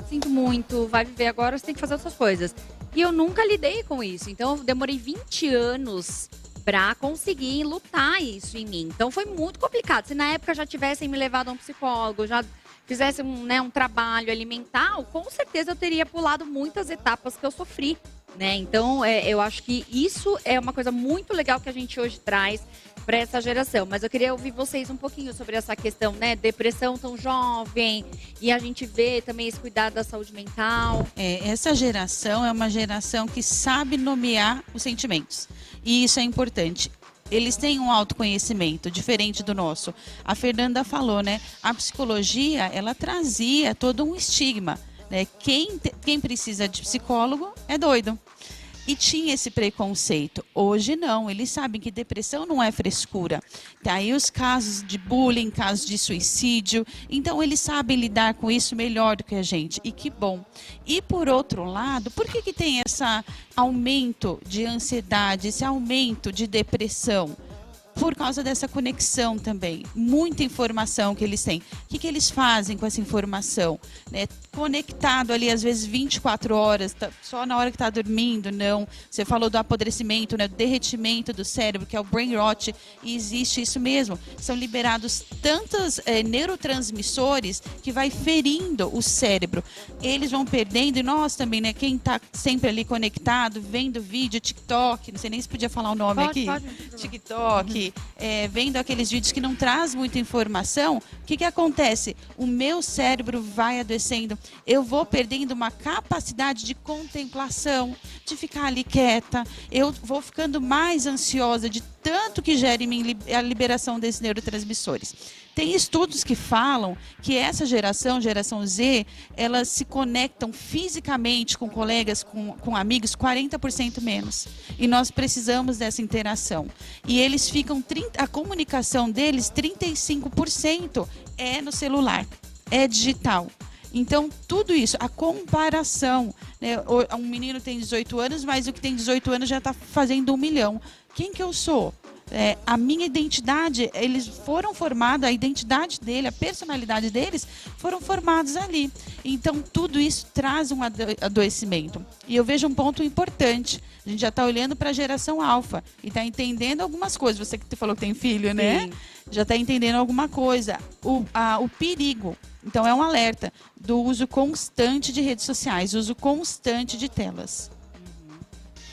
sinto muito, vai viver agora, você tem que fazer outras coisas. E eu nunca lidei com isso. Então, eu demorei 20 anos para conseguir lutar isso em mim. Então foi muito complicado. Se na época já tivessem me levado a um psicólogo, já fizessem um trabalho alimentar, com certeza eu teria pulado muitas etapas que eu sofri, né? Então eu acho que isso é uma coisa muito legal que a gente hoje traz para essa geração. Mas eu queria ouvir vocês um pouquinho sobre essa questão, né? Depressão tão jovem, e a gente vê também esse cuidado da saúde mental. Essa geração é uma geração que sabe nomear os sentimentos. E isso é importante. Eles têm um autoconhecimento diferente do nosso. A Fernanda falou, né? A psicologia, ela trazia todo um estigma, né? Quem precisa de psicólogo é doido. E tinha esse preconceito. Hoje não, eles sabem que depressão não é frescura. Daí os casos de bullying, casos de suicídio. Então eles sabem lidar com isso melhor do que a gente. E que bom. E por outro lado, por que tem esse aumento de ansiedade, esse aumento de depressão? Por causa dessa conexão também. Muita informação que eles têm. O que eles fazem com essa informação? Né? Conectado ali, às vezes, 24 horas, só na hora que está dormindo, não. Você falou do apodrecimento, né? Do derretimento do cérebro, que é o brain rot, e existe isso mesmo. São liberados tantos neurotransmissores que vai ferindo o cérebro. Eles vão perdendo, e nós também, né? Quem está sempre ali conectado, vendo vídeo, TikTok, não sei nem se podia falar o nome aqui. Pode. TikTok. Vendo aqueles vídeos que não traz muita informação, o que acontece? O meu cérebro vai adoecendo, eu vou perdendo uma capacidade de contemplação, de ficar ali quieta, eu vou ficando mais ansiosa de tanto que gera em mim a liberação desses neurotransmissores. Tem estudos que falam que essa geração Z, elas se conectam fisicamente com colegas, com amigos, 40% menos. E nós precisamos dessa interação. E eles ficam, a comunicação deles, 35% é no celular, é digital. Então, tudo isso, a comparação, né? Um menino tem 18 anos, mas o que tem 18 anos já está fazendo 1 milhão. Quem que eu sou? a minha identidade, eles foram formados, a identidade dele, a personalidade deles foram formados ali. Então, tudo isso traz um adoecimento. E eu vejo um ponto importante. A gente já está olhando para a geração alfa e está entendendo algumas coisas. Você que falou que tem filho, né? Sim. Já está entendendo alguma coisa. O perigo. Então, é um alerta do uso constante de redes sociais, uso constante de telas.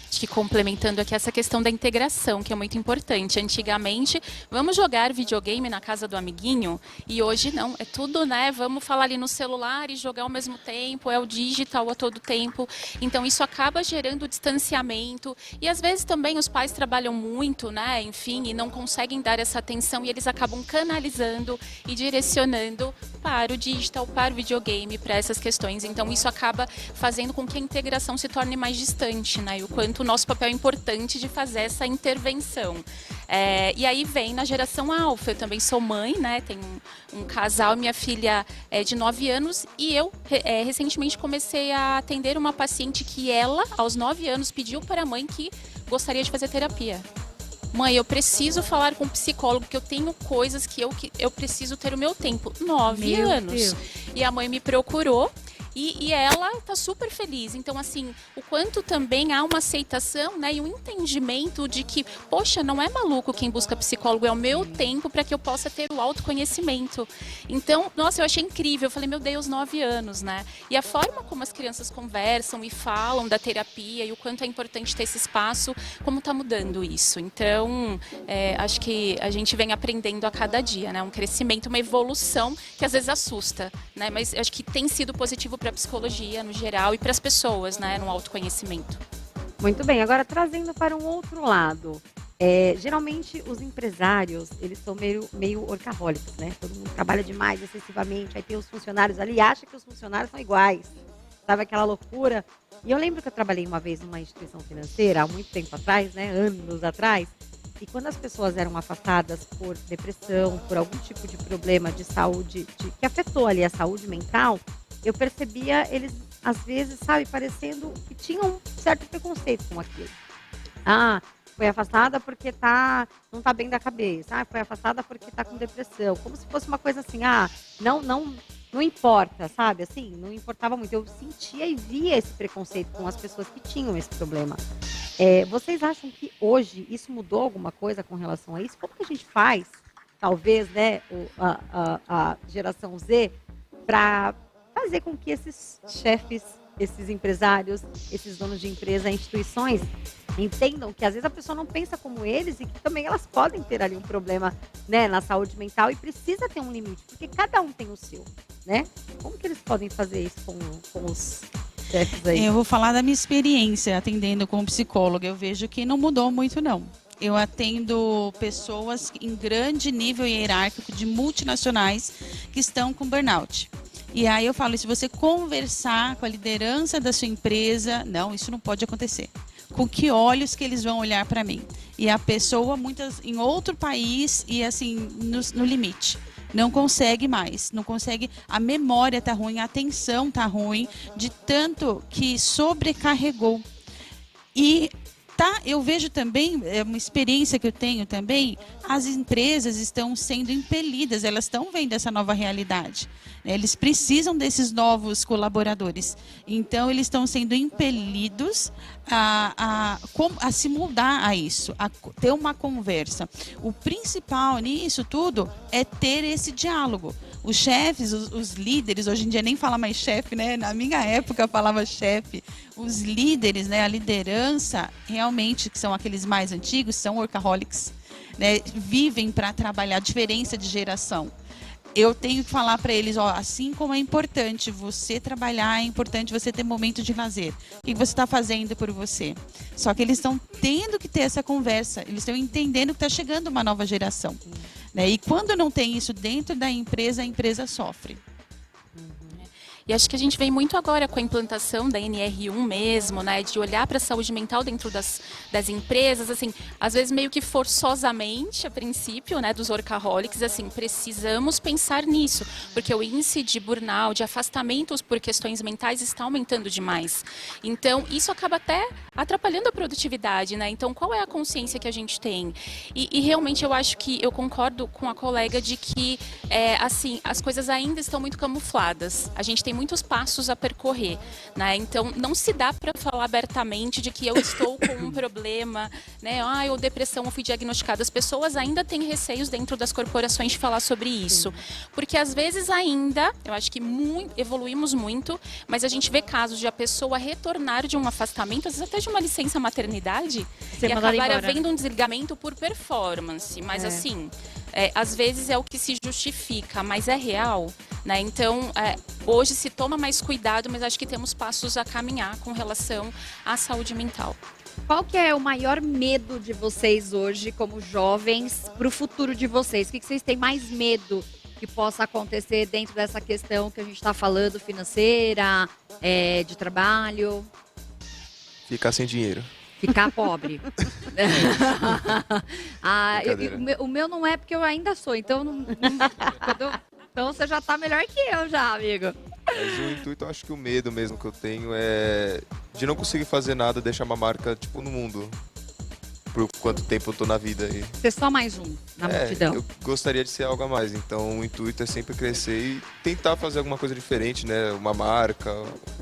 Acho que complementando aqui essa questão da integração, que é muito importante. Antigamente, vamos jogar videogame na casa do amiguinho, e hoje não, é tudo, né? Vamos falar ali no celular e jogar ao mesmo tempo, é o digital a todo tempo. Então, isso acaba gerando distanciamento, e às vezes também os pais trabalham muito, né? Enfim, e não conseguem dar essa atenção, e eles acabam canalizando e direcionando para o digital, para o videogame, para essas questões. Então, isso acaba fazendo com que a integração se torne mais distante, né? E o quanto o nosso papel é importante de fazer essa intervenção. E aí vem na geração alfa. Eu também sou mãe, né? Tenho um casal, minha filha é de 9 anos, e eu recentemente comecei a atender uma paciente que ela, aos 9 anos, pediu para a mãe que gostaria de fazer terapia. Mãe, eu preciso falar com um psicólogo, porque eu tenho coisas que eu preciso ter o meu tempo. 9 anos. Deus. E a mãe me procurou. E ela está super feliz. Então, assim, o quanto também há uma aceitação, né, e um entendimento de que, poxa, não é maluco quem busca psicólogo, é o meu tempo para que eu possa ter o autoconhecimento. Então, nossa, eu achei incrível. Eu falei, meu Deus, 9 anos, né? E a forma como as crianças conversam e falam da terapia e o quanto é importante ter esse espaço, como está mudando isso. Então, acho que a gente vem aprendendo a cada dia, né? Um crescimento, uma evolução que às vezes assusta, né? Mas acho que tem sido positivo para a psicologia no geral e para as pessoas, né, no autoconhecimento. Muito bem, agora trazendo para um outro lado, geralmente os empresários, eles são meio workaholics, né? Todo mundo trabalha demais, excessivamente, aí tem os funcionários ali, acha que os funcionários são iguais, sabe aquela loucura? E eu lembro que eu trabalhei uma vez numa instituição financeira, há muito tempo atrás, né, anos atrás, e quando as pessoas eram afastadas por depressão, por algum tipo de problema de saúde, que afetou ali a saúde mental, eu percebia eles, às vezes, sabe, parecendo que tinham um certo preconceito com aquilo. Ah, foi afastada porque não tá bem da cabeça. Ah, foi afastada porque tá com depressão. Como se fosse uma coisa assim, não importa, sabe? Assim, não importava muito. Eu sentia e via esse preconceito com as pessoas que tinham esse problema. Vocês acham que hoje isso mudou alguma coisa com relação a isso? Como que a gente faz, talvez, né, a geração Z, para fazer com que esses chefes, esses empresários, esses donos de empresa, instituições, entendam que às vezes a pessoa não pensa como eles e que também elas podem ter ali um problema, né, na saúde mental e precisa ter um limite, porque cada um tem o seu, né? Como que eles podem fazer isso com os chefes aí? Eu vou falar da minha experiência atendendo como psicóloga. Eu vejo que não mudou muito, não. Eu atendo pessoas em grande nível hierárquico de multinacionais que estão com burnout. E aí eu falo, se você conversar com a liderança da sua empresa, não, isso não pode acontecer. Com que olhos que eles vão olhar para mim? E a pessoa, muitas em outro país e assim, no limite. Não consegue mais, não consegue, a memória tá ruim, a atenção tá ruim, de tanto que sobrecarregou. E eu vejo também, é uma experiência que eu tenho também, as empresas estão sendo impelidas, elas estão vendo essa nova realidade. Eles precisam desses novos colaboradores. Então, eles estão sendo impelidos a se moldar a isso, a ter uma conversa. O principal nisso tudo é ter esse diálogo. Os chefes, os líderes, hoje em dia nem fala mais chefe, né? Na minha época falava chefe. Os líderes, né? A liderança, realmente, que são aqueles mais antigos, são workaholics, né? Vivem para trabalhar, diferença de geração. Eu tenho que falar para eles, assim como é importante você trabalhar, é importante você ter momento de lazer. O que você está fazendo por você? Só que eles estão tendo que ter essa conversa, eles estão entendendo que está chegando uma nova geração. Né? E quando não tem isso dentro da empresa, a empresa sofre. E acho que a gente vem muito agora com a implantação da NR1 mesmo, né, de olhar para a saúde mental dentro das empresas, assim, às vezes meio que forçosamente, a princípio, né, dos workaholics, assim, precisamos pensar nisso, porque o índice de burnout, de afastamentos por questões mentais está aumentando demais. Então, isso acaba até atrapalhando a produtividade, né? Então, qual é a consciência que a gente tem? E realmente eu acho que eu concordo com a colega de que, assim, as coisas ainda estão muito camufladas. A gente tem muitos passos a percorrer, né? Então, não se dá para falar abertamente de que eu estou com um problema, né? Ou depressão, eu fui diagnosticada. As pessoas ainda têm receios dentro das corporações de falar sobre isso. Porque às vezes ainda, eu acho que evoluímos muito, mas a gente vê casos de a pessoa retornar de um afastamento, às vezes até de uma licença maternidade, e acabar havendo um desligamento por performance. Mas assim, às vezes é o que se justifica, mas é real, né? Então, hoje se toma mais cuidado, mas acho que temos passos a caminhar com relação à saúde mental. Qual que é o maior medo de vocês hoje, como jovens, para o futuro de vocês? O que vocês têm mais medo que possa acontecer dentro dessa questão que a gente está falando, financeira, de trabalho? Ficar sem dinheiro. Ficar pobre. O meu não é porque eu ainda sou, então então você já tá melhor que eu já, amigo. Mas o intuito, eu acho que o medo mesmo que eu tenho é de não conseguir fazer nada, deixar uma marca, tipo, no mundo. Por quanto tempo eu tô na vida aí. Ser só mais um na multidão. Eu gostaria de ser algo a mais, então o intuito é sempre crescer e tentar fazer alguma coisa diferente, né? Uma marca,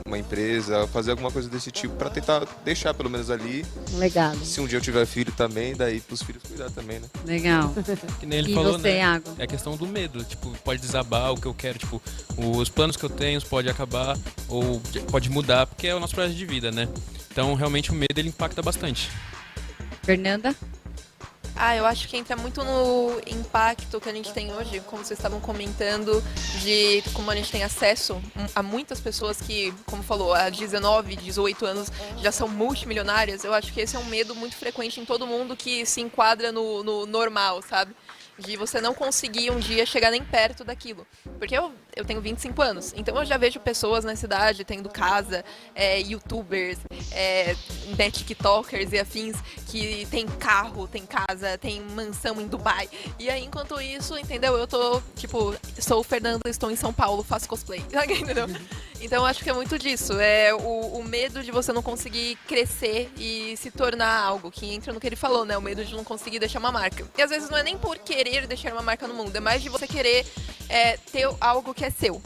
uma empresa, fazer alguma coisa desse tipo para tentar deixar pelo menos ali. Legado. Se um dia eu tiver filho também, daí pros filhos cuidar também, né? Legal. Que nem ele E falou, você, né? Iago? É a questão do medo, tipo, pode desabar o que eu quero, tipo, os planos que eu tenho pode acabar ou pode mudar, porque é o nosso projeto de vida, né? Então, realmente, o medo, ele impacta bastante. Fernanda? Eu acho que entra muito no impacto que a gente tem hoje, como vocês estavam comentando, de como a gente tem acesso a muitas pessoas que, como falou, há 19, 18 anos já são multimilionárias. Eu acho que esse é um medo muito frequente em todo mundo que se enquadra no normal, sabe? De você não conseguir um dia chegar nem perto daquilo. Porque eu tenho 25 anos, então eu já vejo pessoas na cidade tendo casa, youtubers, tiktokers e afins, que tem carro, tem casa, tem mansão em Dubai. E aí, enquanto isso, entendeu? Eu tô, tipo, sou o Fernando, estou em São Paulo, faço cosplay, entendeu? Então eu acho que é muito disso, o medo de você não conseguir crescer e se tornar algo, que entra no que ele falou, né? O medo de não conseguir deixar uma marca. E às vezes não é nem por querer deixar uma marca no mundo, é mais de você querer ter algo que é seu.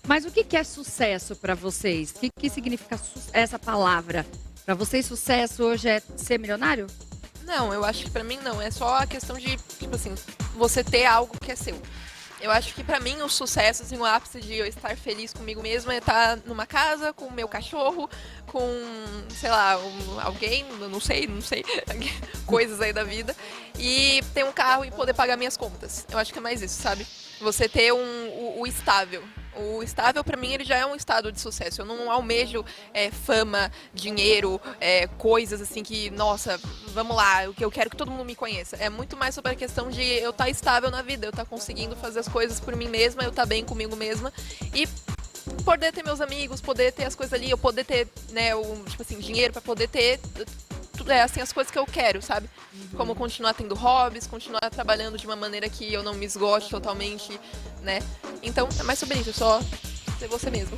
Mas o que é sucesso para vocês? O que significa essa palavra? Para vocês, sucesso hoje é ser milionário? Não, eu acho que pra mim não. É só a questão de, tipo assim, você ter algo que é seu. Eu acho que pra mim o sucesso, assim, o ápice de eu estar feliz comigo mesma é estar numa casa com o meu cachorro, com, sei lá, alguém, não sei, coisas aí da vida, e ter um carro e poder pagar minhas contas. Eu acho que é mais isso, sabe? Você ter o estável. O estável, pra mim, ele já é um estado de sucesso. Eu não almejo fama, dinheiro, coisas assim que, nossa, vamos lá, o que eu quero que todo mundo me conheça. É muito mais sobre a questão de eu estar estável na vida, eu estar conseguindo fazer as coisas por mim mesma, eu estar bem comigo mesma e poder ter meus amigos, poder ter as coisas ali, eu poder ter, né, tipo assim, dinheiro pra poder ter assim, as coisas que eu quero, sabe? Como continuar tendo hobbies, continuar trabalhando de uma maneira que eu não me esgote totalmente, né? Então, é mais sobre isso, só ser você mesmo.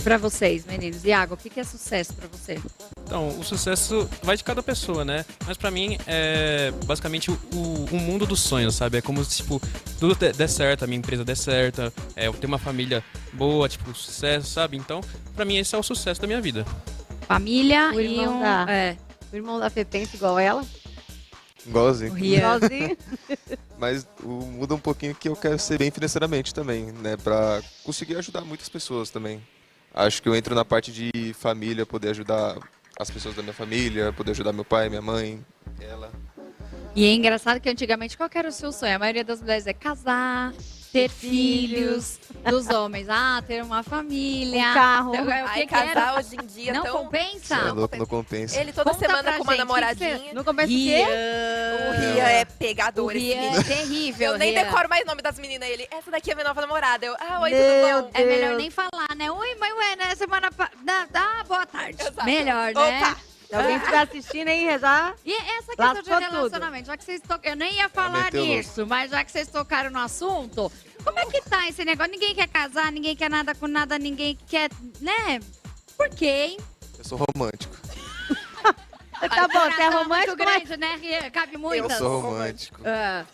Para vocês, meninos. Iago, o que é sucesso para você? Então, o sucesso vai de cada pessoa, né? Mas pra mim é basicamente o mundo dos sonhos, sabe? É como se, tipo, tudo der certo, a minha empresa der certo, eu ter uma família boa, tipo, sucesso, sabe? Então, pra mim esse é o sucesso da minha vida. Família O e irmão o irmão da Fê pensa igual ela. Igualzinho. Igualzinho. Mas muda um pouquinho que eu quero ser bem financeiramente também, né? Pra conseguir ajudar muitas pessoas também. Acho que eu entro na parte de família, poder ajudar as pessoas da minha família, poder ajudar meu pai, minha mãe, ela. E é engraçado que antigamente qual que era o seu sonho? A maioria das mulheres é casar, ter filhos, dos homens, ter uma família. Um carro. Ai, casar hoje em dia Não tão... compensa? É louco, não compensa. Ele toda Conta semana pra com uma gente, namoradinha. Não começa o quê? O Rian é pegador, O esse Rian menino. é terrível, Eu nem Rian. decoro mais o nome das meninas. Ele, essa daqui é minha nova namorada. Eu, oi, Meu tudo bom? É melhor Deus. nem falar, né? Oi, mãe, ué, né? Semana boa tarde. Exato. Melhor, né? Opa. Se alguém estiver assistindo aí, já... E essa questão de Lascou tudo. relacionamento, já que vocês eu nem ia falar meteu louco. nisso, mas já que vocês tocaram no assunto, como é que tá esse negócio? Ninguém quer casar, ninguém quer nada com nada, ninguém quer, né? Por quê, hein? Eu sou romântico. Tá bom, você é Coração romântico, muito mas... grande, né? Rian? Cabe muitas. Eu sou romântico. Ah,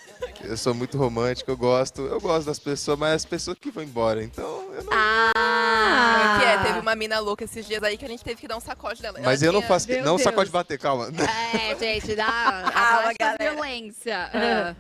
Eu sou muito romântico, eu gosto das pessoas, mas as pessoas que vão embora, então eu não... Como é que teve uma mina louca esses dias aí que a gente teve que dar um sacode dela. Mas eu não faço, Meu não Deus. sacode bater, calma. gente, dá Calma, a galera. violência.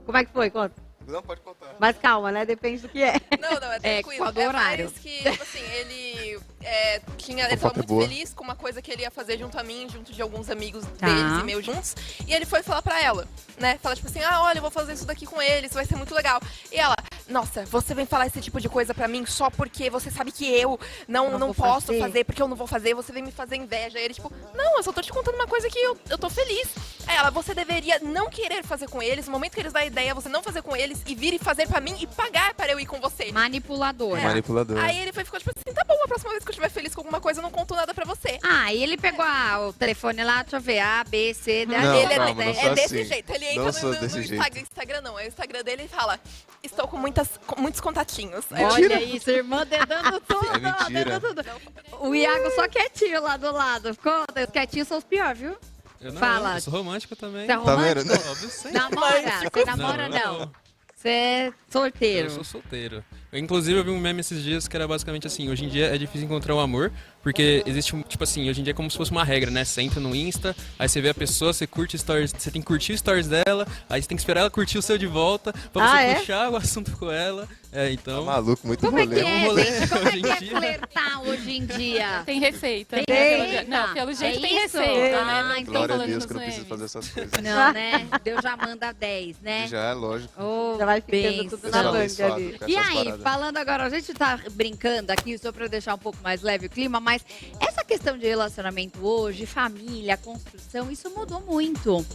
Como é que foi? Conta. Não, pode contar. Mas calma, né? Depende do que é. Não, é tranquilo. qual do horário? Mais que, tipo assim, ele ele Fofoca tava muito boa. feliz com uma coisa que ele ia fazer junto a mim, junto de alguns amigos Tá. deles e meus juntos. E ele foi falar pra ela, né? Falar tipo assim, olha, eu vou fazer isso daqui com ele, isso vai ser muito legal. E ela, nossa, você vem falar esse tipo de coisa pra mim só porque você sabe que eu não vou posso fazer. fazer, porque eu não vou fazer, você vem me fazer inveja. Aí ele tipo, não, eu só tô te contando uma coisa que eu tô feliz. Aí ela, você deveria não querer fazer com eles, no momento que eles dão a ideia, você não fazer com eles e vir e fazer pra mim e pagar para eu ir com você. Manipulador. Manipulador. Aí ele ficou tipo assim, tá bom, a próxima vez que eu estiver feliz com alguma coisa, eu não conto nada pra você. E ele pegou o telefone lá, deixa eu ver, A, B, C, D, Não, E, ele calma, não sou desse assim. jeito. Ele Não entra sou no desse jeito. Instagram não. É o Instagram dele e fala, estou com muitos contatinhos. Aí eu, Olha isso, irmã dedando tudo, É mentira. dedando tudo. O Iago só quietinho lá do lado. Ficou, os quietinhos são os piores, viu? Eu não, Fala. eu sou romântico também. Você é Tá vendo? romântico? Óbvio, sim. Namora? Você namora, não? Você é solteiro. Eu sou solteiro. Inclusive, eu vi um meme esses dias que era basicamente assim, hoje em dia é difícil encontrar o amor, porque existe tipo assim, hoje em dia é como se fosse uma regra, né? Você entra no Insta, aí você vê a pessoa, você curte stories, você tem que curtir os stories dela, aí você tem que esperar ela curtir o seu de volta, pra você puxar o assunto com ela. Então... Tá maluco, muito Como é rolê. que é, rolê gente? Como é hoje que em é dia. flertar hoje em dia? Tem receita. Tem né? receita? Não, pelo jeito É tem isso? receita, né? Não Então tô Glória a falando Deus nos que eu não preciso memes. fazer essas coisas. Não, né? Deus já manda 10, né? Já é lógico. Oh, Já vai ficando benção. tudo Eu na sou banda abençoado ali. com E essas aí, paradas. falando agora, a gente tá brincando aqui só pra deixar um pouco mais leve o clima, mas essa questão de relacionamento hoje, família, construção, isso mudou muito.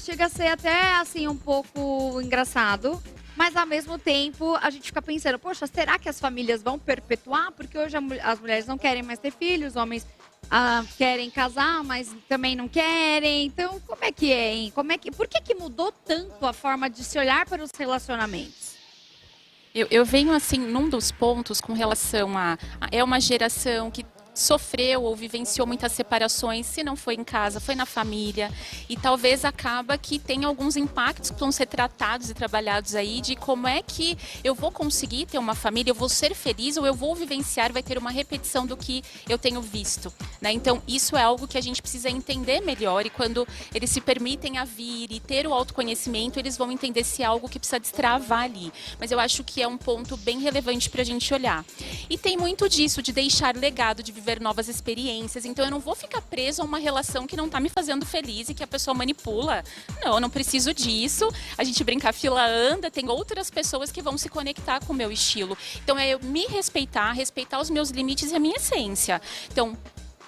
Chega a ser até, assim, um pouco engraçado, mas ao mesmo tempo a gente fica pensando, poxa, será que as famílias vão perpetuar? Porque hoje as mulheres não querem mais ter filhos, os homens querem casar, mas também não querem. Então, como é que é, hein? Por que mudou tanto a forma de se olhar para os relacionamentos? Eu venho, assim, num dos pontos com relação é uma geração que sofreu ou vivenciou muitas separações, se não foi em casa, foi na família, e talvez acaba que tem alguns impactos que vão ser tratados e trabalhados aí de como é que eu vou conseguir ter uma família, eu vou ser feliz ou eu vou vivenciar, vai ter uma repetição do que eu tenho visto, né? Então isso é algo que a gente precisa entender melhor, e quando eles se permitem a vir e ter o autoconhecimento, eles vão entender se é algo que precisa destravar ali, mas eu acho que é um ponto bem relevante pra gente olhar. E tem muito disso, de deixar legado, de viver novas experiências. Então eu não vou ficar preso a uma relação que não tá me fazendo feliz e que a pessoa manipula. Não, eu não preciso disso. A gente brinca, a fila anda, tem outras pessoas que vão se conectar com o meu estilo. Então é eu me respeitar, respeitar os meus limites e a minha essência. Então,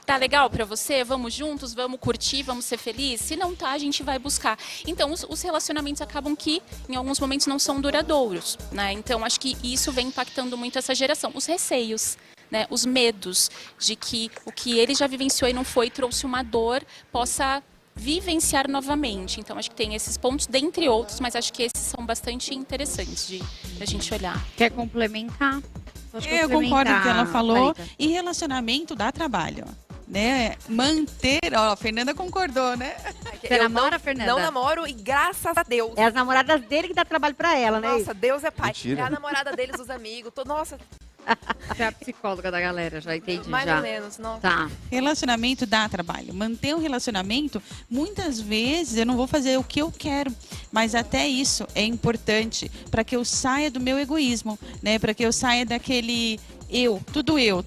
tá legal pra você? Vamos juntos, vamos curtir, vamos ser felizes? Se não tá, a gente vai buscar. Então, os relacionamentos acabam que, em alguns momentos, não são duradouros, né? Então, acho que isso vem impactando muito essa geração. Os receios, né? Os medos de que o que ele já vivenciou e não foi, trouxe uma dor, possa vivenciar novamente. Então, acho que tem esses pontos, dentre outros, mas acho que esses são bastante interessantes de a gente olhar. Quer complementar? Eu concordo com o que ela falou. Marita. E relacionamento dá trabalho, né? Manter... Ó, a Fernanda concordou, né? Você namora, Fernanda? Não namoro e graças a Deus. É as namoradas dele que dá trabalho pra ela, né? Nossa, Deus é pai. Mentira. É a namorada deles, os amigos. Nossa, Você é a psicóloga da galera, já entendi. mais já. ou menos. Nossa. Tá. Relacionamento dá trabalho. Manter um relacionamento, muitas vezes eu não vou fazer o que eu quero, mas até isso é importante para que eu saia do meu egoísmo, né? Para que eu saia daquele tudo eu.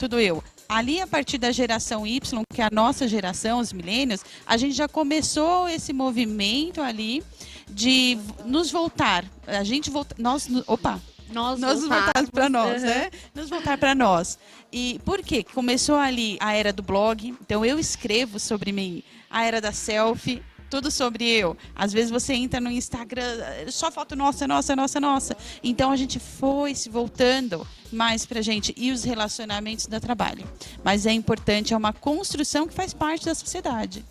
Ali, a partir da geração Y, que é a nossa geração, os millennials, a gente já começou esse movimento ali de nos voltar. A gente volta, nós nos voltarmos para nós, né? Nos voltar para nós. E por quê? Começou ali a era do blog, então eu escrevo sobre mim, a era da selfie, tudo sobre eu. Às vezes você entra no Instagram, só foto nossa. Então a gente foi se voltando mais pra gente e os relacionamentos do trabalho. Mas é importante, é uma construção que faz parte da sociedade.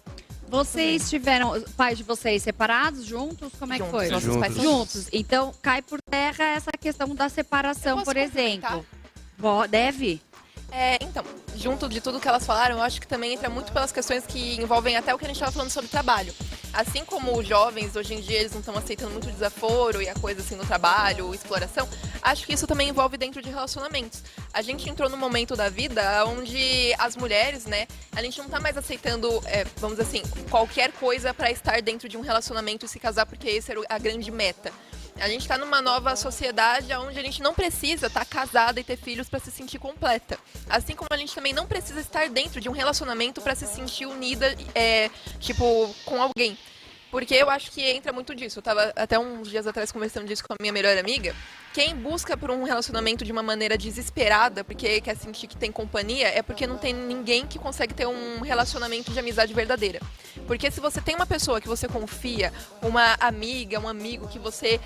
Vocês tiveram pais de vocês separados, juntos? Como é que foi? Juntos. Pais juntos. Então, cai por terra essa questão da separação, por exemplo. Deve? Então, junto de tudo que elas falaram, eu acho que também entra muito pelas questões que envolvem até o que a gente estava falando sobre trabalho. Assim como os jovens, hoje em dia, eles não estão aceitando muito desaforo e a coisa assim no trabalho, exploração, acho que isso também envolve dentro de relacionamentos. A gente entrou num momento da vida onde as mulheres, né, a gente não está mais aceitando, vamos dizer assim, qualquer coisa para estar dentro de um relacionamento e se casar, porque essa era a grande meta. A gente está numa nova sociedade onde a gente não precisa estar casada e ter filhos para se sentir completa. Assim como a gente também não precisa estar dentro de um relacionamento para se sentir unida, com alguém. Porque eu acho que entra muito disso. Eu estava até uns dias atrás conversando disso com a minha melhor amiga. Quem busca por um relacionamento de uma maneira desesperada, porque quer sentir que tem companhia, é porque não tem ninguém que consegue ter um relacionamento de amizade verdadeira. Porque se você tem uma pessoa que você confia, uma amiga, um amigo que você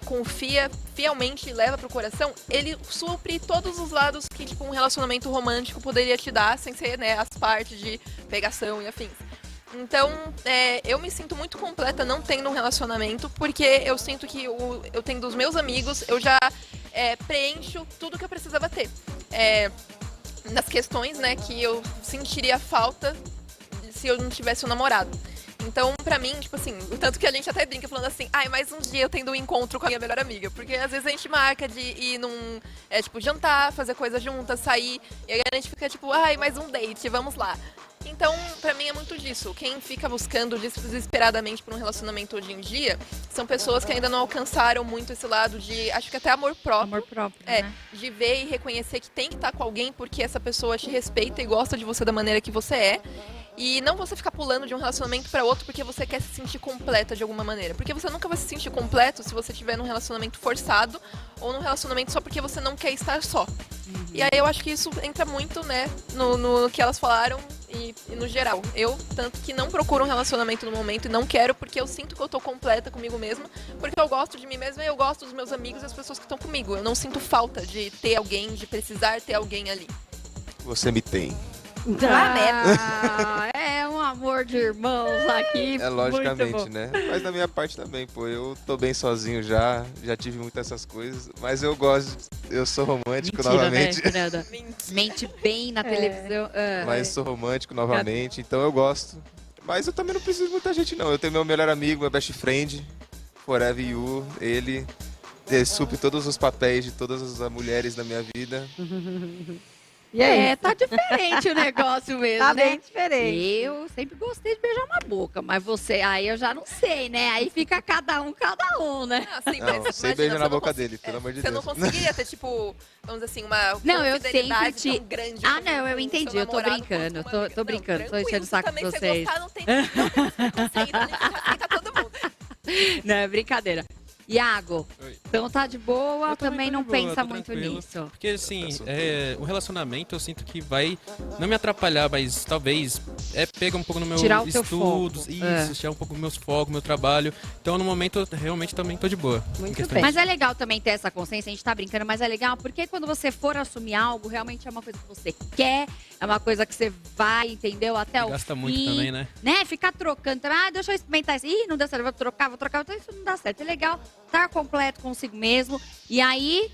confia fielmente e leva pro coração, ele supre todos os lados que um relacionamento romântico poderia te dar, sem ser, né, as partes de pegação e afins. Então, eu me sinto muito completa não tendo um relacionamento, porque eu sinto que eu tenho dos meus amigos, eu já preencho tudo que eu precisava ter. Nas questões, né, que eu sentiria falta se eu não tivesse um namorado. Então, pra mim, tipo assim, o tanto que a gente até brinca falando assim, mais um dia eu tendo um encontro com a minha melhor amiga. Porque às vezes a gente marca de ir num, jantar, fazer coisa juntas, sair, e aí a gente fica tipo, mais um date, vamos lá. Então, pra mim é muito disso. Quem fica buscando desesperadamente por um relacionamento hoje em dia são pessoas que ainda não alcançaram muito esse lado de, acho que até amor próprio. Amor próprio, né? De ver e reconhecer que tem que estar com alguém porque essa pessoa te respeita e gosta de você da maneira que você é. E não você ficar pulando de um relacionamento para outro porque você quer se sentir completa de alguma maneira. Porque você nunca vai se sentir completo se você estiver num relacionamento forçado ou num relacionamento só porque você não quer estar só. E aí eu acho que isso entra muito, né, no que elas falaram e no geral. Eu, tanto que não procuro um relacionamento no momento e não quero porque eu sinto que eu tô completa comigo mesma, porque eu gosto de mim mesma e eu gosto dos meus amigos e das pessoas que estão comigo. Eu não sinto falta de ter alguém, de precisar ter alguém ali. Você me tem. É um amor de irmãos aqui. Logicamente, né? Mas da minha parte também, eu tô bem sozinho já tive muitas essas coisas, mas eu sou romântico. Mentira, novamente. Né? Mente bem na televisão. Mas sou romântico novamente, então eu gosto. Mas eu também não preciso de muita gente, não. Eu tenho meu melhor amigo, meu best friend, Forever You, ele supre todos os papéis de todas as mulheres da minha vida. E aí? Tá diferente o negócio mesmo, Tá né? bem diferente. Eu sempre gostei de beijar uma boca, mas você, aí eu já não sei, né? Aí fica cada um, né? Sim, mas não, sem beijo na boca dele, pelo amor de Deus. Você não conseguiria ter, tipo, vamos dizer assim, uma não, eu sempre tão grande. Não, eu entendi, eu tô brincando, tô brincando, tô enchendo o saco de vocês. Gostar, não tem preconceito, a gente aceita todo mundo. Não, é brincadeira. Iago, Oi. Então tá de boa, também não pensa muito tranquilo. nisso. Porque assim, o relacionamento eu sinto que vai não me atrapalhar, mas talvez pega um pouco no meu tirar o teu estudos, foco. Tirar um pouco do meu foco, meu trabalho. Então no momento eu realmente também tô de boa. Muito bem. Mas é legal também ter essa consciência, a gente tá brincando, mas é legal porque quando você for assumir algo, realmente é uma coisa que você quer, é uma coisa que você vai, entendeu? Até o fim. Gasta muito também, né? Ficar trocando, deixa eu experimentar isso. Ih, não deu certo, vou trocar, então isso não dá certo. É legal estar completo consigo mesmo. E aí,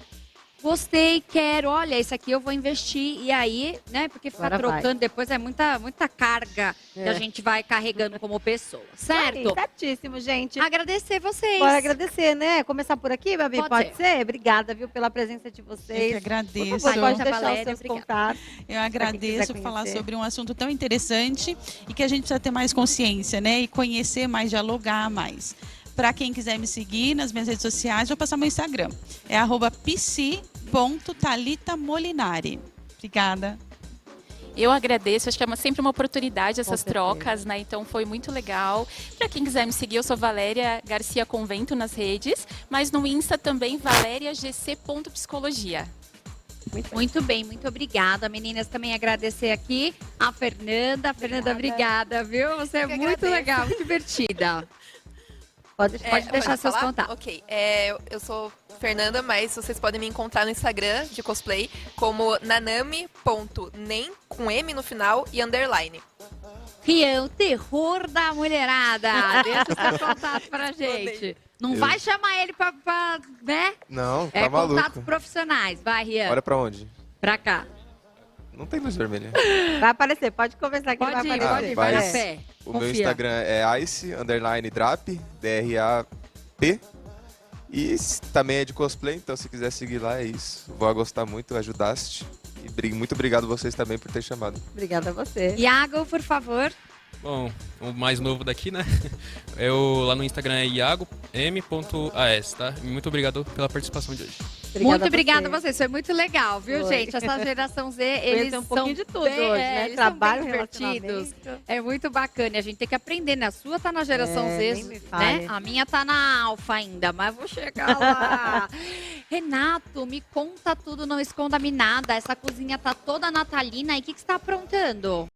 gostei, quero, olha, isso aqui eu vou investir. E aí, né, porque ficar Agora trocando depois é muita carga que a gente vai carregando como pessoa, certo? Aí, certíssimo, gente. Agradecer vocês. Bora agradecer, né? Começar por aqui, Babi? Pode ser? Obrigada, viu, pela presença de vocês. Eu que agradeço. Por favor, pode deixar Valéria, os seus obrigada. contatos. Eu agradeço por falar sobre um assunto tão interessante e que a gente precisa ter mais consciência, né? E conhecer mais, dialogar mais. Para quem quiser me seguir nas minhas redes sociais, vou passar meu Instagram. É @psi.talitamolinari. Obrigada. Eu agradeço, acho que é sempre uma oportunidade essas trocas, né? Então foi muito legal. Para quem quiser me seguir, eu sou Valéria Garcia Convento nas redes, mas no Insta também valeriagc.psicologia. Muito bem, muito obrigada. Meninas, também agradecer aqui a Fernanda. Fernanda, obrigada, viu? Você é muito legal, muito divertida. Pode deixar seus contatos. Ok, eu sou Fernanda, mas vocês podem me encontrar no Instagram de cosplay como nanami.nem, com M no final e underline. Rian, o terror da mulherada. Deixa o seu contato pra gente. Não vai chamar ele pra né? Não, tá maluco. Contatos profissionais. Vai, Rian. Bora pra onde? Pra cá. Não tem luz vermelha. Vai aparecer, pode conversar aqui. Pode ir, vai na fé. O meu Instagram é ice_drap, DRAP. E também é de cosplay, então se quiser seguir lá, é isso. Vou gostar muito, ajudaste. E muito obrigado vocês também por ter chamado. Obrigada a você. Iago, por favor. Bom, o mais novo daqui, né? Eu lá no Instagram é iago.m.as, tá? Muito obrigado pela participação de hoje. Muito obrigada a vocês, foi muito legal, viu, gente? Essa geração Z, eles um pouquinho são de tudo hoje, né? eles Trabalho, são bem divertidos. relacionamento. É muito bacana, e a gente tem que aprender, né? A sua tá na geração nem Z, me fale. né? A minha tá na alfa ainda, mas vou chegar lá. Renato, me conta tudo, não esconda-me nada. Essa cozinha tá toda natalina, e o que você tá aprontando?